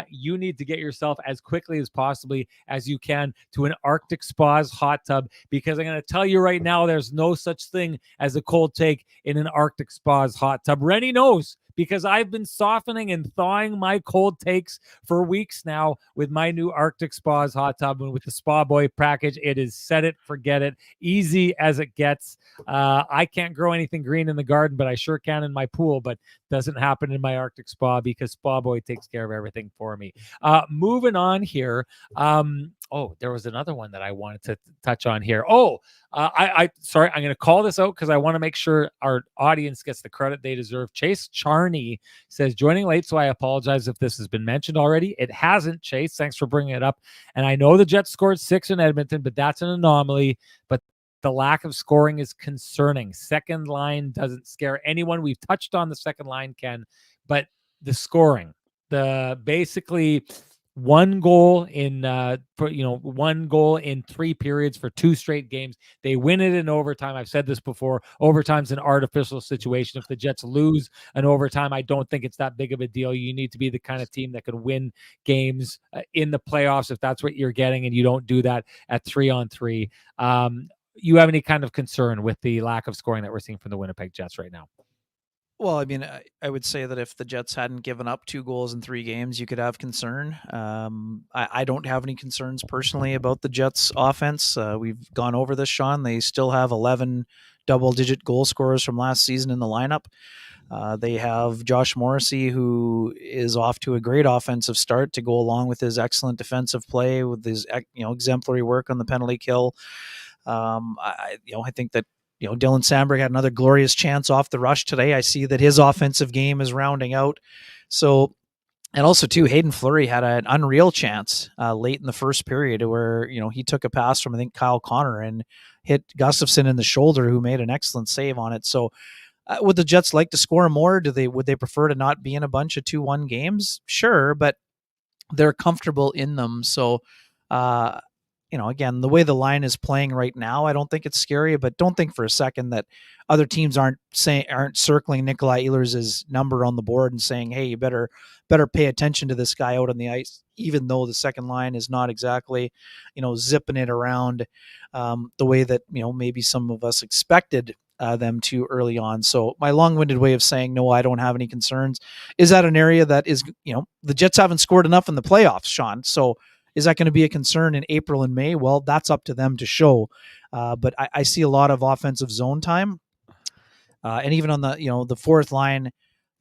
You need to get yourself as quickly as possibly as you can to an Arctic Spas hot tub, because I'm going to tell you right now, there's no such thing as a cold take in an Arctic Spas hot tub. Renny knows, because I've been softening and thawing my cold takes for weeks now with my new Arctic Spas hot tub and with the Spa Boy package. It is set it, forget it, easy as it gets. I can't grow anything green in the garden, but I sure can in my pool, but doesn't happen in my Arctic Spa because Spa Boy takes care of everything for me. Moving on here. There was another one that I wanted to touch on here. Sorry, I'm going to call this out because I want to make sure our audience gets the credit they deserve. Chase Charney says, joining late, so I apologize if this has been mentioned already. It hasn't, Chase. Thanks for bringing it up. And I know the Jets scored 6 in Edmonton, but that's an anomaly. But the lack of scoring is concerning. Second line doesn't scare anyone. We've touched on the second line, Ken, but the scoring, basically one goal in 3 periods for 2 straight games. They win it in overtime. I've said this before. Overtime's an artificial situation. If the Jets lose an overtime, I don't think it's that big of a deal. You need to be the kind of team that can win games in the playoffs if that's what you're getting, and you don't do that at 3-on-3. You have any kind of concern with the lack of scoring that we're seeing from the Winnipeg Jets right now? Well, I mean, I would say that if the Jets hadn't given up 2 goals in 3 games, you could have concern. I don't have any concerns personally about the Jets' offense. We've gone over this, Sean. They still have 11 double-digit goal scorers from last season in the lineup. They have Josh Morrissey, who is off to a great offensive start to go along with his excellent defensive play, with his exemplary work on the penalty kill. I think that Dylan Samberg had another glorious chance off the rush today. I see that his offensive game is rounding out. So, and also too, Hayden Fleury had an unreal chance late in the first period where he took a pass from, I think, Kyle Connor and hit Gustafsson in the shoulder, who made an excellent save on it. So, would the Jets like to score more? Would they prefer to not be in a bunch of 2-1 games? Sure, but they're comfortable in them. So, again, the way the line is playing right now, I don't think it's scary, but don't think for a second that other teams aren't circling Nikolai Ehlers' number on the board and saying, hey, you better pay attention to this guy out on the ice, even though the second line is not exactly, zipping it around the way that, maybe some of us expected them to early on. So my long-winded way of saying, no, I don't have any concerns, is that an area that is, the Jets haven't scored enough in the playoffs, Sean. So is that going to be a concern in April and May? Well, that's up to them to show. But I see a lot of offensive zone time. And even on the fourth line,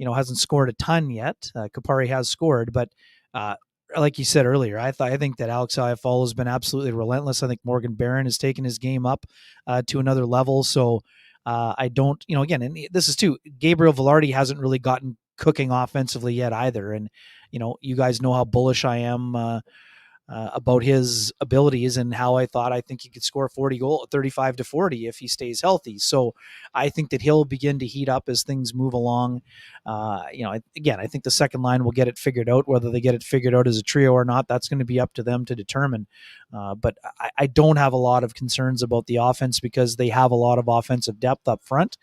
hasn't scored a ton yet. Kupari has scored, but like you said earlier, I think that Alex Iafallo has been absolutely relentless. I think Morgan Barron has taken his game up to another level. So I don't, again, and this is too, Gabriel Velarde hasn't really gotten cooking offensively yet either. And, you guys know how bullish I am about his abilities and how I think he could score 35 to 40 if he stays healthy. So I think that he'll begin to heat up as things move along. Again, I think the second line will get it figured out. Whether they get it figured out as a trio or not, that's going to be up to them to determine. But I don't have a lot of concerns about the offense because they have a lot of offensive depth up front.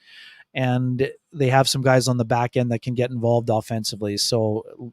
and they have some guys on the back end that can get involved offensively. So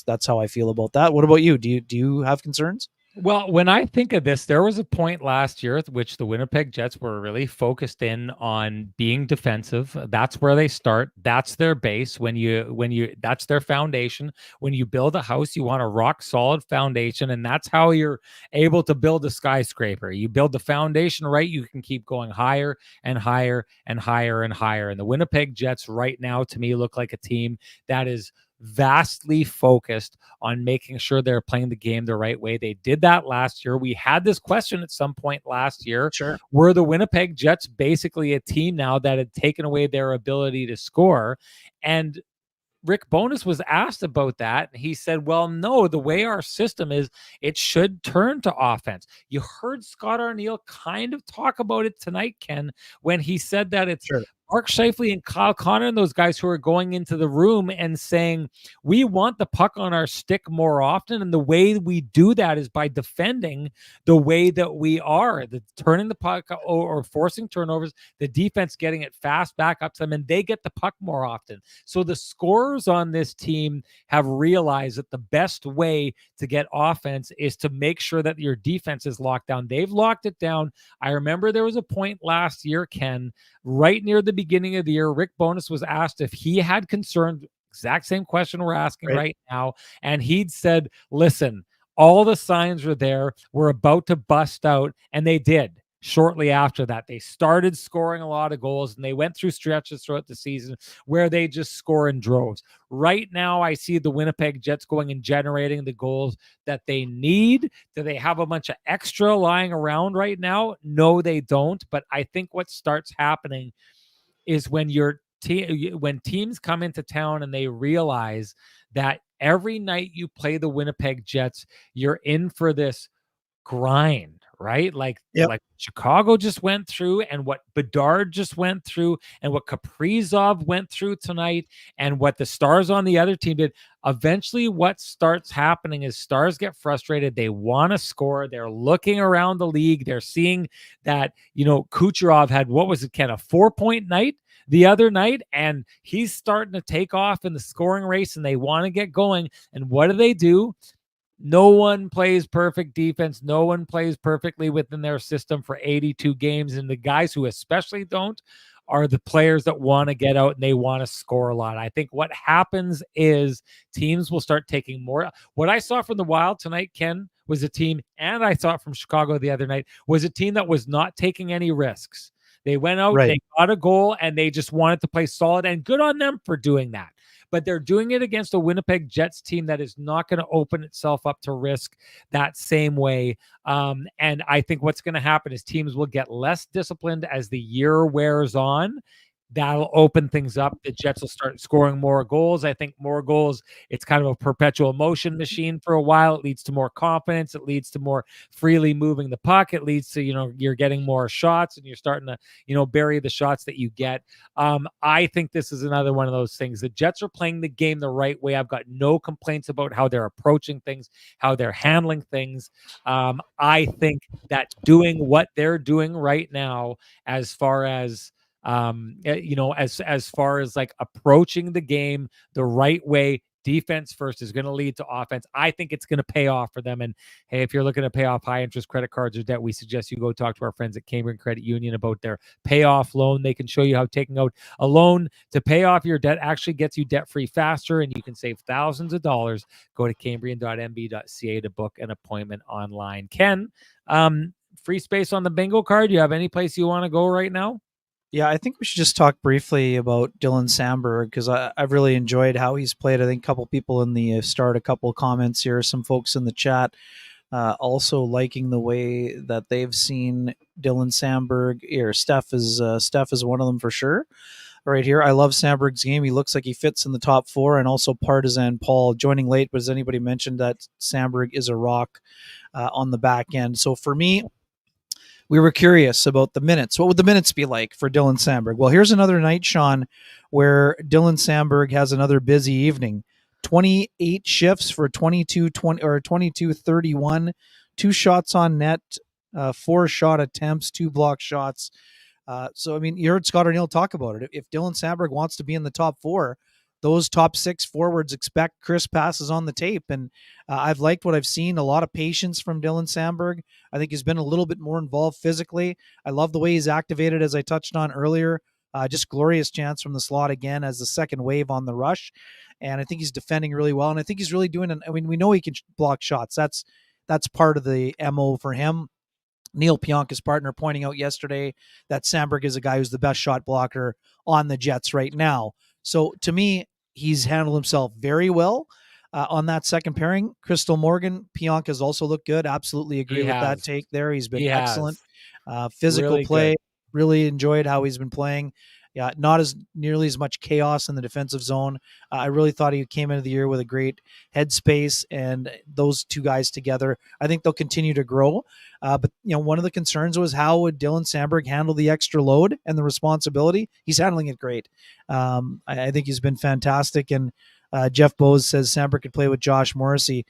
that's how I feel about that. What about you? Do you have concerns? Well, when I think of this, there was a point last year at which the Winnipeg Jets were really focused in on being defensive. That's where they start. That's their base. When you that's their foundation. When you build a house, you want a rock solid foundation, and that's how you're able to build a skyscraper. You build the foundation right, you can keep going higher and higher and higher and higher. And the Winnipeg Jets right now to me look like a team that is vastly focused on making sure they're playing the game the right way. They did that last year. We had this question at some point last year. Sure. Were the Winnipeg Jets basically a team now that had taken away their ability to score? And Rick Bowness was asked about that. And he said, well, no, the way our system is, it should turn to offense. You heard Scott Arniel kind of talk about it tonight, Ken, when he said that it's Sure. Mark Scheifele and Kyle Connor and those guys who are going into the room and saying, we want the puck on our stick more often. And the way we do that is by defending the way that we are, the turning the puck or forcing turnovers, the defense getting it fast back up to them, and they get the puck more often. So the scorers on this team have realized that the best way to get offense is to make sure that your defense is locked down. They've locked it down. I remember there was a point last year, Ken, right near the beginning of the year, Rick Bowness was asked if he had concerns, exact same question we're asking right now. And he'd said, listen, all the signs were there. We're about to bust out. And they did. Shortly after that, they started scoring a lot of goals, and they went through stretches throughout the season where they just score in droves. Right now, I see the Winnipeg Jets going and generating the goals that they need. Do they have a bunch of extra lying around right now? No, they don't. But I think what starts happening is when when teams come into town and they realize that every night you play the Winnipeg Jets, you're in for this grind, right? Like Chicago just went through, and what Bedard just went through, and what Kaprizov went through tonight, and what the Stars on the other team did. Eventually, what starts happening is Stars get frustrated. They want to score. They're looking around the league. They're seeing that, Kucherov had, what was it, Ken, a 4-point night the other night, and he's starting to take off in the scoring race, and they want to get going. And what do? No one plays perfect defense. No one plays perfectly within their system for 82 games. And the guys who especially don't are the players that want to get out and they want to score a lot. I think what happens is teams will start taking more. What I saw from the Wild tonight, Ken, was a team, and I saw it from Chicago the other night, was a team that was not taking any risks. They went out, they got a goal, and they just wanted to play solid, and good on them for doing that. But they're doing it against a Winnipeg Jets team that is not going to open itself up to risk that same way. And I think what's going to happen is teams will get less disciplined as the year wears on. That'll open things up. The Jets will start scoring more goals. I think more goals, it's kind of a perpetual motion machine for a while. It leads to more confidence. It leads to more freely moving the puck. It leads to, you're getting more shots, and you're starting to, bury the shots that you get. I think this is another one of those things. The Jets are playing the game the right way. I've got no complaints about how they're approaching things, how they're handling things. I think that doing what they're doing right now, as far as as far as like approaching the game the right way, defense first, is going to lead to offense. I think it's going to pay off for them. And hey, if you're looking to pay off high interest credit cards or debt, we suggest you go talk to our friends at Cambrian Credit Union about their payoff loan. They can show you how taking out a loan to pay off your debt actually gets you debt free faster, and you can save thousands of dollars. Go to cambrian.mb.ca to book an appointment online. Ken, free space on the bingo card. You have any place you want to go right now? Yeah, I think we should just talk briefly about Dylan Samberg, because I've really enjoyed how he's played. I think a couple people in the start, a couple comments here, some folks in the chat also liking the way that they've seen Dylan Samberg. Here, Steph is one of them for sure. Right here, I love Samberg's game. He looks like he fits in the top four, and also Partisan Paul joining late. But has anybody mentioned that Samberg is a rock on the back end? So for me, we were curious about the minutes. What would the minutes be like for Dylan Samberg? Well, here's another night, Sean, where Dylan Samberg has another busy evening. 28 shifts for 22-31, 2 shots on net, 4 shot attempts, 2 block shots. So, I mean, you heard Scott O'Neill talk about it. If Dylan Sandberg wants to be in the top 4, those top 6 forwards expect crisp passes on the tape. And I've liked what I've seen. A lot of patience from Dylan Sandberg. I think he's been a little bit more involved physically. I love the way he's activated, as I touched on earlier. Just glorious chance from the slot again as the second wave on the rush. And I think he's defending really well. And I think he's really doing I mean, we know he can block shots. That's part of the MO for him. Neil Pionka's partner pointing out yesterday that Sandberg is a guy who's the best shot blocker on the Jets right now. So to me, he's handled himself very well on that second pairing. Crystal Morgan, Pionka's also looked good. Absolutely agree with that take there. He's been excellent. Physical Really play. good. Really enjoyed how he's been playing. Yeah, not as nearly as much chaos in the defensive zone. I really thought he came into the year with a great headspace, and those two guys together, I think they'll continue to grow. But one of the concerns was how would Dylan Sandberg handle the extra load and the responsibility. He's handling it great. I think he's been fantastic. And Jeff Bose says Sandberg could play with Josh Morrissey.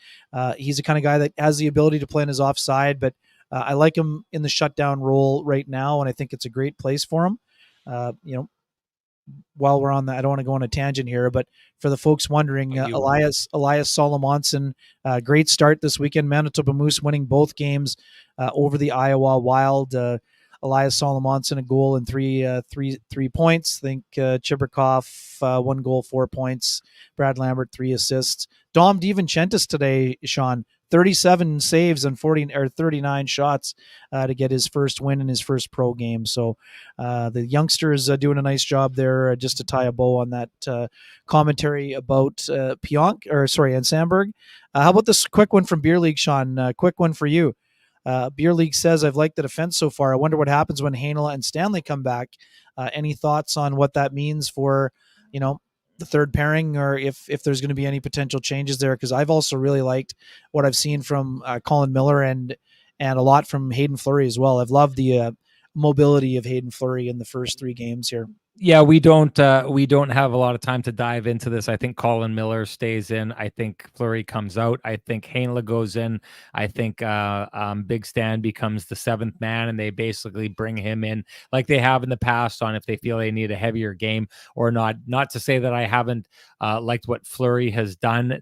He's the kind of guy that has the ability to play in his offside, but I like him in the shutdown role right now, and I think it's a great place for him. While we're on that, I don't want to go on a tangent here, but for the folks wondering, Elias Solomonson, great start this weekend. Manitoba Moose winning both games over the Iowa Wild. Elias Solomonson, a goal and three points. I think Chibrikov, 1 goal, 4 points. Brad Lambert, 3 assists. Dom DiVincentis today, Sean, 37 saves and 39 shots to get his first win in his first pro game. So the youngsters doing a nice job there. Just to tie a bow on that commentary about and Sandberg. How about this quick one from Beer League, Sean? Quick one for you. Beer League says, I've liked the defense so far. I wonder what happens when Heinola and Stanley come back. Any thoughts on what that means for, the third pairing, or if there's going to be any potential changes there? Because I've also really liked what I've seen from Colin Miller and a lot from Hayden Fleury as well. I've loved the mobility of Hayden Fleury in the first 3 games here. Yeah, we don't have a lot of time to dive into this. I think Colin Miller stays in. I think Fleury comes out. I think Heinola goes in. I think Big Stan becomes the 7th man, and they basically bring him in like they have in the past on if they feel they need a heavier game or not. Not to say that I haven't liked what Fleury has done.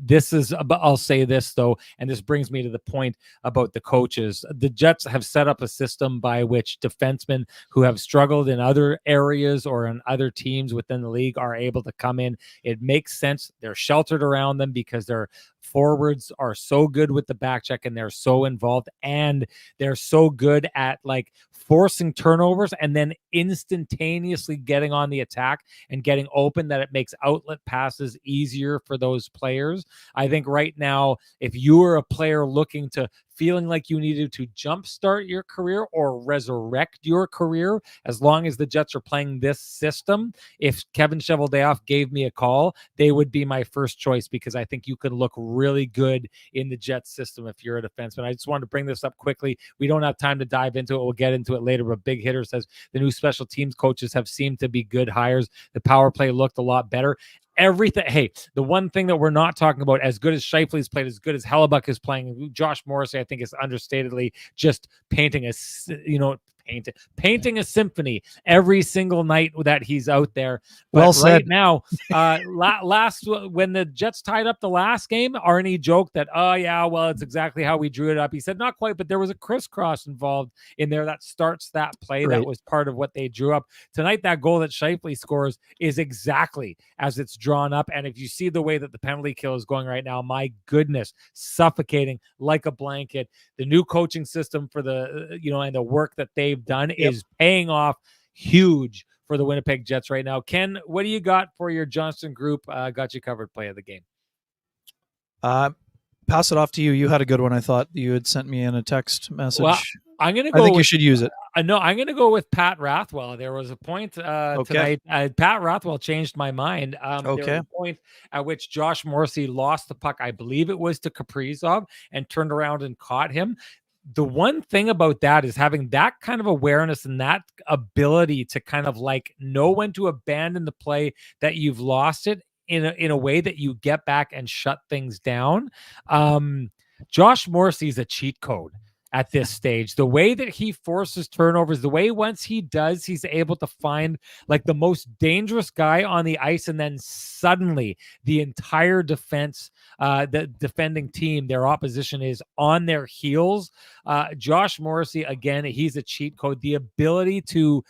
I'll say this though, and this brings me to the point about the coaches. The Jets have set up a system by which defensemen who have struggled in other areas or in other teams within the league are able to come in. It makes sense. They're sheltered around them because their forwards are so good with the back check and they're so involved and they're so good at like forcing turnovers and then instantaneously getting on the attack and getting open that it makes outlet passes easier for those players. I think right now, if you are a player looking to feeling like you needed to jumpstart your career or resurrect your career, as long as the Jets are playing this system, if Kevin Cheveldayoff gave me a call, they would be my first choice because I think you can look really good in the Jets system if you're a defenseman. I just wanted to bring this up quickly. We don't have time to dive into it. We'll get into it later, but Big Hitter says the new special teams coaches have seemed to be good hires. The power play looked a lot better. Everything. Hey, the one thing that we're not talking about, as good as Scheifele's played, as good as Hellebuck is playing, Josh Morrissey, I think, is understatedly just painting a symphony every single night that he's out there. But well said. Right now, when the Jets tied up the last game, Arnie joked that, oh yeah, well, it's exactly how we drew it up. He said not quite, but there was a crisscross involved in there that starts that play. Right. That was part of what they drew up tonight. That goal that Scheifele scores is exactly as it's drawn up. And if you see the way that the penalty kill is going right now, my goodness, suffocating like a blanket. The new coaching system for the and the work that they've done is paying off huge for the Winnipeg Jets right now. Ken, what do you got for your Johnston Group got you covered play of the game? Pass it off to you. You had a good one. I thought you had sent me in a text message. Well, I'm going to go. I think you should use it. No, I'm going to go with Pat Rathwell. There was a point tonight. Pat Rathwell changed my mind. There was a point at which Josh Morrissey lost the puck. I believe it was to Kaprizov and turned around and caught him. The one thing about that is having that kind of awareness and that ability to kind of like know when to abandon the play that you've lost it in a way that you get back and shut things down. Josh Morrissey is a cheat code. at this stage. The way that he forces turnovers, the way once he does, he's able to find like the most dangerous guy on the ice, and then suddenly the entire defense, the defending team, their opposition is on their heels. Josh Morrissey, again, he's a cheat code. The ability to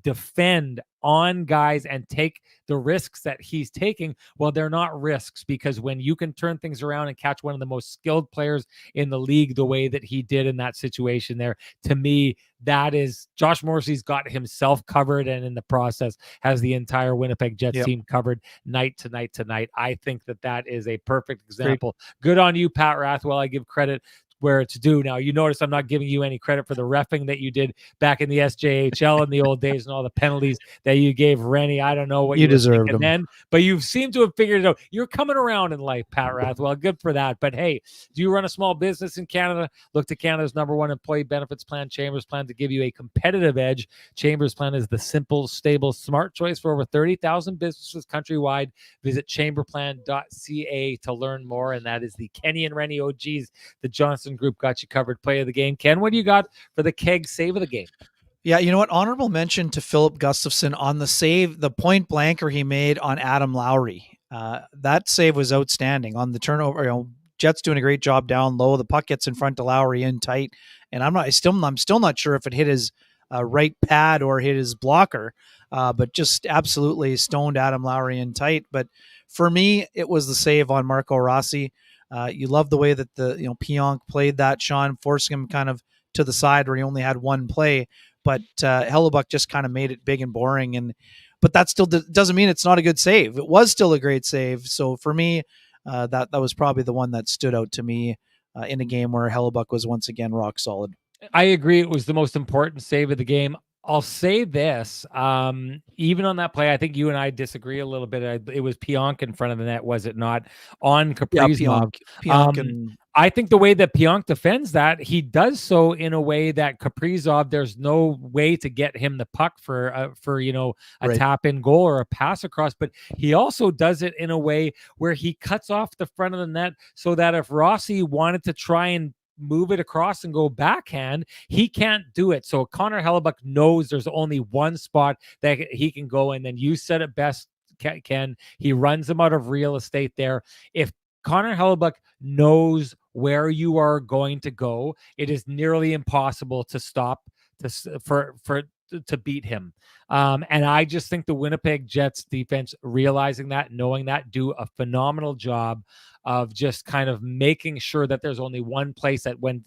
defend on guys and take the risks that he's taking. Well, they're not risks, because when you can turn things around and catch one of the most skilled players in the league the way that he did in that situation there, to me, that is Josh Morrissey's got himself covered, and in the process has the entire Winnipeg Jets team covered night to night to night. I think that is a perfect example. Good on you, Pat Rathwell. I give credit where it's due. Now, you notice I'm not giving you any credit for the reffing that you did back in the SJHL in the old days and all the penalties that you gave Renny. I don't know what you deserved them then, but you seem to have figured it out. You're coming around in life, Pat Rathwell. Good for that. But hey, do you run a small business in Canada? Look to Canada's #1 employee benefits plan, Chambers Plan, to give you a competitive edge. Chambers Plan is the simple, stable, smart choice for over 30,000 businesses countrywide. Visit chamberplan.ca to learn more. And that is the Kenny and Renny OGs. The Johnson Group got you covered. Play of the game. Ken, what do you got for the Keg save of the game? Yeah, you know what? Honorable mention to Philip Gustafson on the save, the point blanker he made on Adam Lowry. That save was outstanding on the turnover. Jets doing a great job down low. The puck gets in front of Lowry in tight, and I'm still not sure if it hit his right pad or hit his blocker, but just absolutely stoned Adam Lowry in tight. But for me, it was the save on Marco Rossi. You love the way that Pionk played that, Sean, forcing him kind of to the side where he only had one play. But Hellebuck just kind of made it big and boring. But that still doesn't mean it's not a good save. It was still a great save. So for me, that was probably the one that stood out to me in a game where Hellebuck was once again rock solid. I agree. It was the most important save of the game. I'll say this, even on that play, I think you and I disagree a little bit. It was Pionk in front of the net, was it not? On Kaprizov. I think the way that Pionk defends that, he does so in a way that Kaprizov, there's no way to get him the puck for a tap-in goal or a pass across, but he also does it in a way where he cuts off the front of the net so that if Rossi wanted to try and move it across and go backhand, he can't do it. So Connor Hellebuck knows there's only one spot that he can go, and then you said it best, Ken. He runs him out of real estate there. If Connor Hellebuck knows where you are going to go, it is nearly impossible to stop to beat him. And I just think the Winnipeg Jets defense, realizing that, knowing that, do a phenomenal job of just kind of making sure that there's only one place that when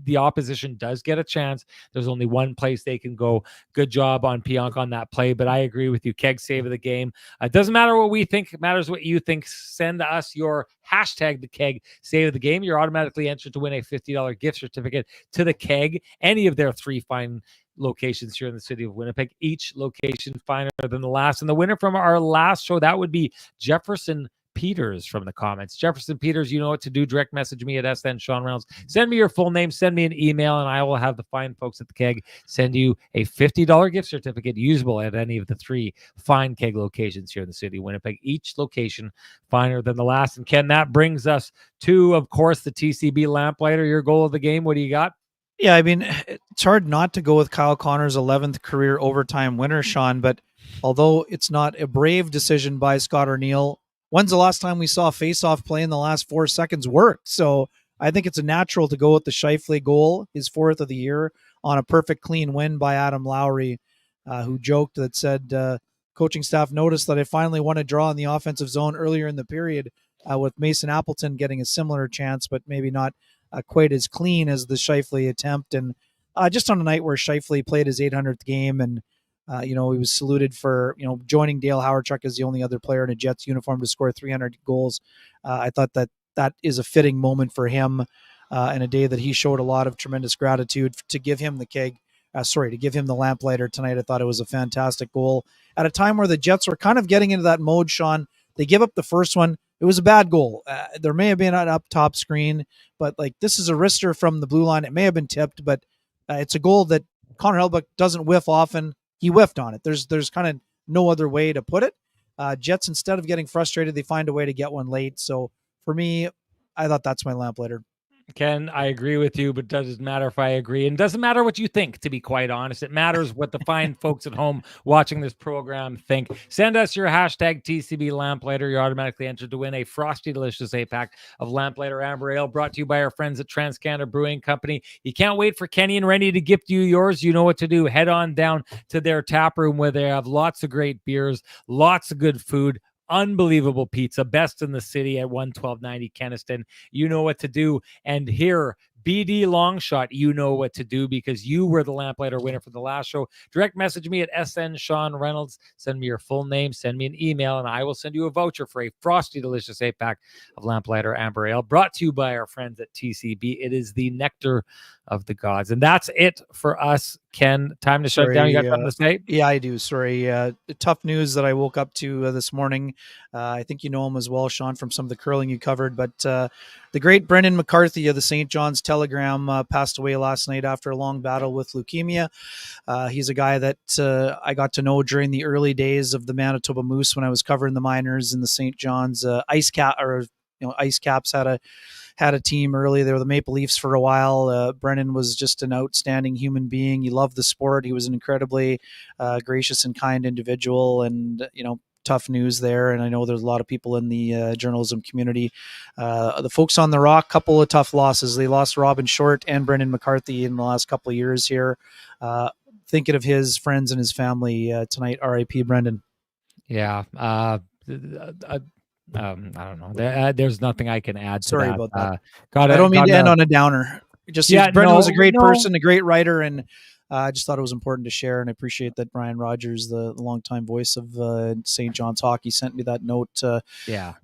the opposition does get a chance, there's only one place they can go. Good job on Pionk on that play. But I agree with you. Keg save of the game. It doesn't matter what we think. It matters what you think. Send us your hashtag, the Keg save of the game. You're automatically entered to win a $50 gift certificate to the Keg, any of their 3 fine locations here in the city of Winnipeg, each location finer than the last. And the winner from our last show, that would be Jefferson Peters from the comments. Jefferson Peters, you know what to do. Direct message me at SN Sean Reynolds. Send me your full name, send me an email, and I will have the fine folks at the Keg send you a $50 gift certificate usable at any of the 3 fine Keg locations here in the city of Winnipeg, each location finer than the last. And Ken, that brings us to, of course, the TCB Lamplighter, your goal of the game. What do you got? Yeah, I mean, it's hard not to go with Kyle Connor's 11th career overtime winner, Sean, but although it's not a brave decision by Scott O'Neill, when's the last time we saw a face-off play in the last 4 seconds work? So I think it's a natural to go with the Scheifele goal, his 4th of the year, on a perfect clean win by Adam Lowry, who joked that said, coaching staff noticed that I finally won a draw in the offensive zone earlier in the period with Mason Appleton getting a similar chance, but maybe not quite as clean as the Scheifele attempt. And just on a night where Scheifele played his 800th game and, he was saluted for, joining Dale Hawerchuk as the only other player in a Jets uniform to score 300 goals. I thought that is a fitting moment for him and a day that he showed a lot of tremendous gratitude to give him the to give him the lamplighter tonight. I thought it was a fantastic goal at a time where the Jets were kind of getting into that mode, Sean. They give up the first one. It was a bad goal. There may have been an up top screen, but this is a wrister from the blue line. It may have been tipped, but it's a goal that Connor Hellebuck doesn't whiff often. He whiffed on it. There's kind of no other way to put it. Jets, instead of getting frustrated, they find a way to get one late. So for me, I thought that's my lamplighter. Ken, I agree with you, but doesn't matter if I agree. And doesn't matter what you think, to be quite honest. It matters what the fine folks at home watching this program think. Send us your hashtag TCB Lamplighter. You're automatically entered to win a frosty, delicious 8-pack of Lamplighter Amber Ale brought to you by our friends at TransCanada Brewing Company. You can't wait for Kenny and Renny to gift you yours. You know what to do. Head on down to their tap room where they have lots of great beers, lots of good food, unbelievable pizza, best in the city at 11290 Kenniston. You know what to do. And here, BD Longshot, you know what to do because you were the Lamplighter winner for the last show. Direct message me at SN Sean Reynolds. Send me your full name, send me an email, and I will send you a voucher for a frosty, delicious 8-pack of Lamplighter Amber Ale brought to you by our friends at TCB. It is the nectar of the gods. And that's it for us, Ken. Time to shut down. You got something to say? Yeah, I do. Sorry. Tough news that I woke up to this morning. I think you know him as well, Sean, from some of the curling you covered. But the great Brendan McCarthy of the St. John's Telegram passed away last night after a long battle with leukemia. He's a guy that I got to know during the early days of the Manitoba Moose when I was covering the minors in the St. John's Ice Caps had a team early. They were the Maple Leafs for a while. Brennan was just an outstanding human being. He loved the sport. He was an incredibly gracious and kind individual, and tough news there. And I know there's a lot of people in the journalism community. The folks on the Rock, couple of tough losses. They lost Robin Short and Brendan McCarthy in the last couple of years here. Thinking of his friends and his family tonight. R.I.P. Brendan. Yeah. I don't know. There's nothing I can add to that. Sorry about that. I don't mean to end on a downer. Brendan was a great person, a great writer, and I just thought it was important to share. And I appreciate that Brian Rogers, the longtime voice of St. John's hockey, sent me that note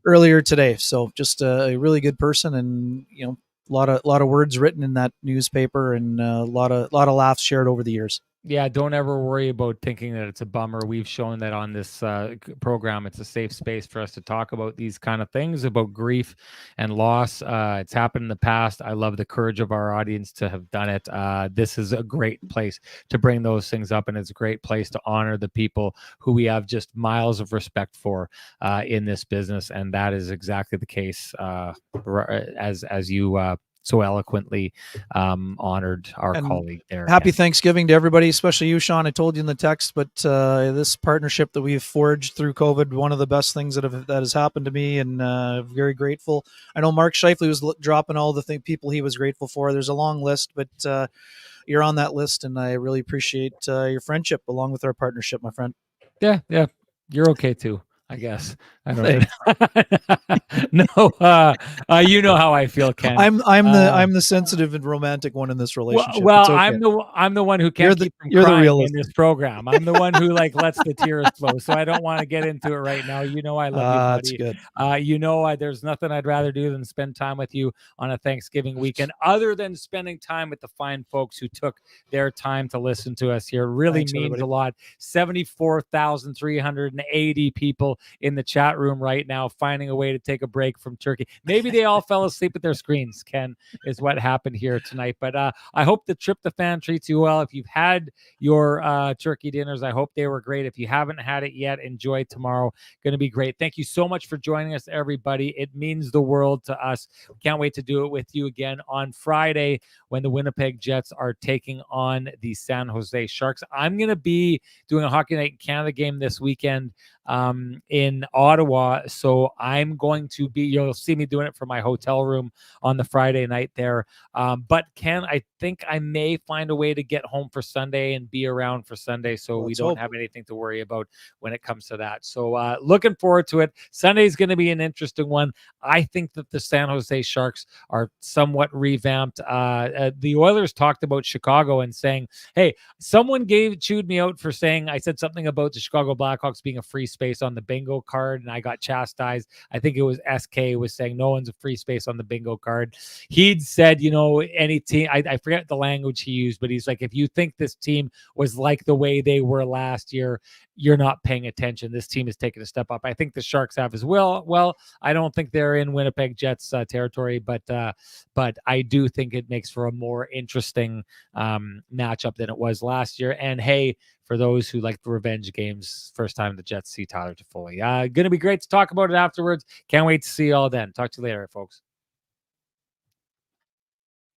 earlier today. So just a really good person, and a lot of words written in that newspaper, and a lot of laughs shared over the years. Yeah, don't ever worry about thinking that it's a bummer. We've shown that on this program, it's a safe space for us to talk about these kind of things, about grief and loss. It's happened in the past. I love the courage of our audience to have done it. This is a great place to bring those things up, and it's a great place to honor the people who we have just miles of respect for in this business, and that is exactly the case as you so eloquently honored our colleague there. Happy Thanksgiving to everybody, especially you, Sean. I told you in the text, but this partnership that we've forged through COVID, one of the best things that has happened to me, and very grateful. I know Mark Scheifele was dropping all the people he was grateful for. There's a long list, but you're on that list, and I really appreciate your friendship along with our partnership, my friend. Yeah, you're okay too, I guess. I don't know. No, you know how I feel, Ken. I'm the sensitive and romantic one in this relationship. Well, okay. I'm the one who can't keep from crying in this program. I'm the one who lets the tears flow. So I don't want to get into it right now. You know I love you, buddy. That's good. There's nothing I'd rather do than spend time with you on a Thanksgiving weekend, other than spending time with the fine folks who took their time to listen to us here. It really means a lot. 74,380 people in the chat room right now finding a way to take a break from turkey. Maybe they all fell asleep at their screens, Ken, is what happened here tonight. But I hope the tryptophan treats you well. If you've had your turkey dinners, I hope they were great. If you haven't had it yet, enjoy tomorrow. Going to be great. Thank you so much for joining us, everybody. It means the world to us. Can't wait to do it with you again on Friday when the Winnipeg Jets are taking on the San Jose Sharks. I'm going to be doing a Hockey Night in Canada game this weekend in Ottawa. So I'm going to you'll see me doing it from my hotel room on the Friday night there. But Ken, I think I may find a way to get home for Sunday and be around for Sunday. So we don't have anything to worry about when it comes to that. So looking forward to it. Sunday is going to be an interesting one. I think that the San Jose Sharks are somewhat revamped. The Oilers talked about Chicago and saying, hey, someone chewed me out for saying I said something about the Chicago Blackhawks being a free space on the bingo card, and I got chastised. I think it was SK was saying no one's a free space on the bingo card. He'd said, any team, I forget the language he used, but he's like, if you think this team was like the way they were last year, you're not paying attention. This team is taking a step up. I think the Sharks have as well. Well, I don't think they're in Winnipeg Jets territory, but I do think it makes for a more interesting matchup than it was last year. And hey, for those who like the revenge games, first time the Jets see Tyler Toffoli. Going to be great to talk about it afterwards. Can't wait to see you all then. Talk to you later, folks.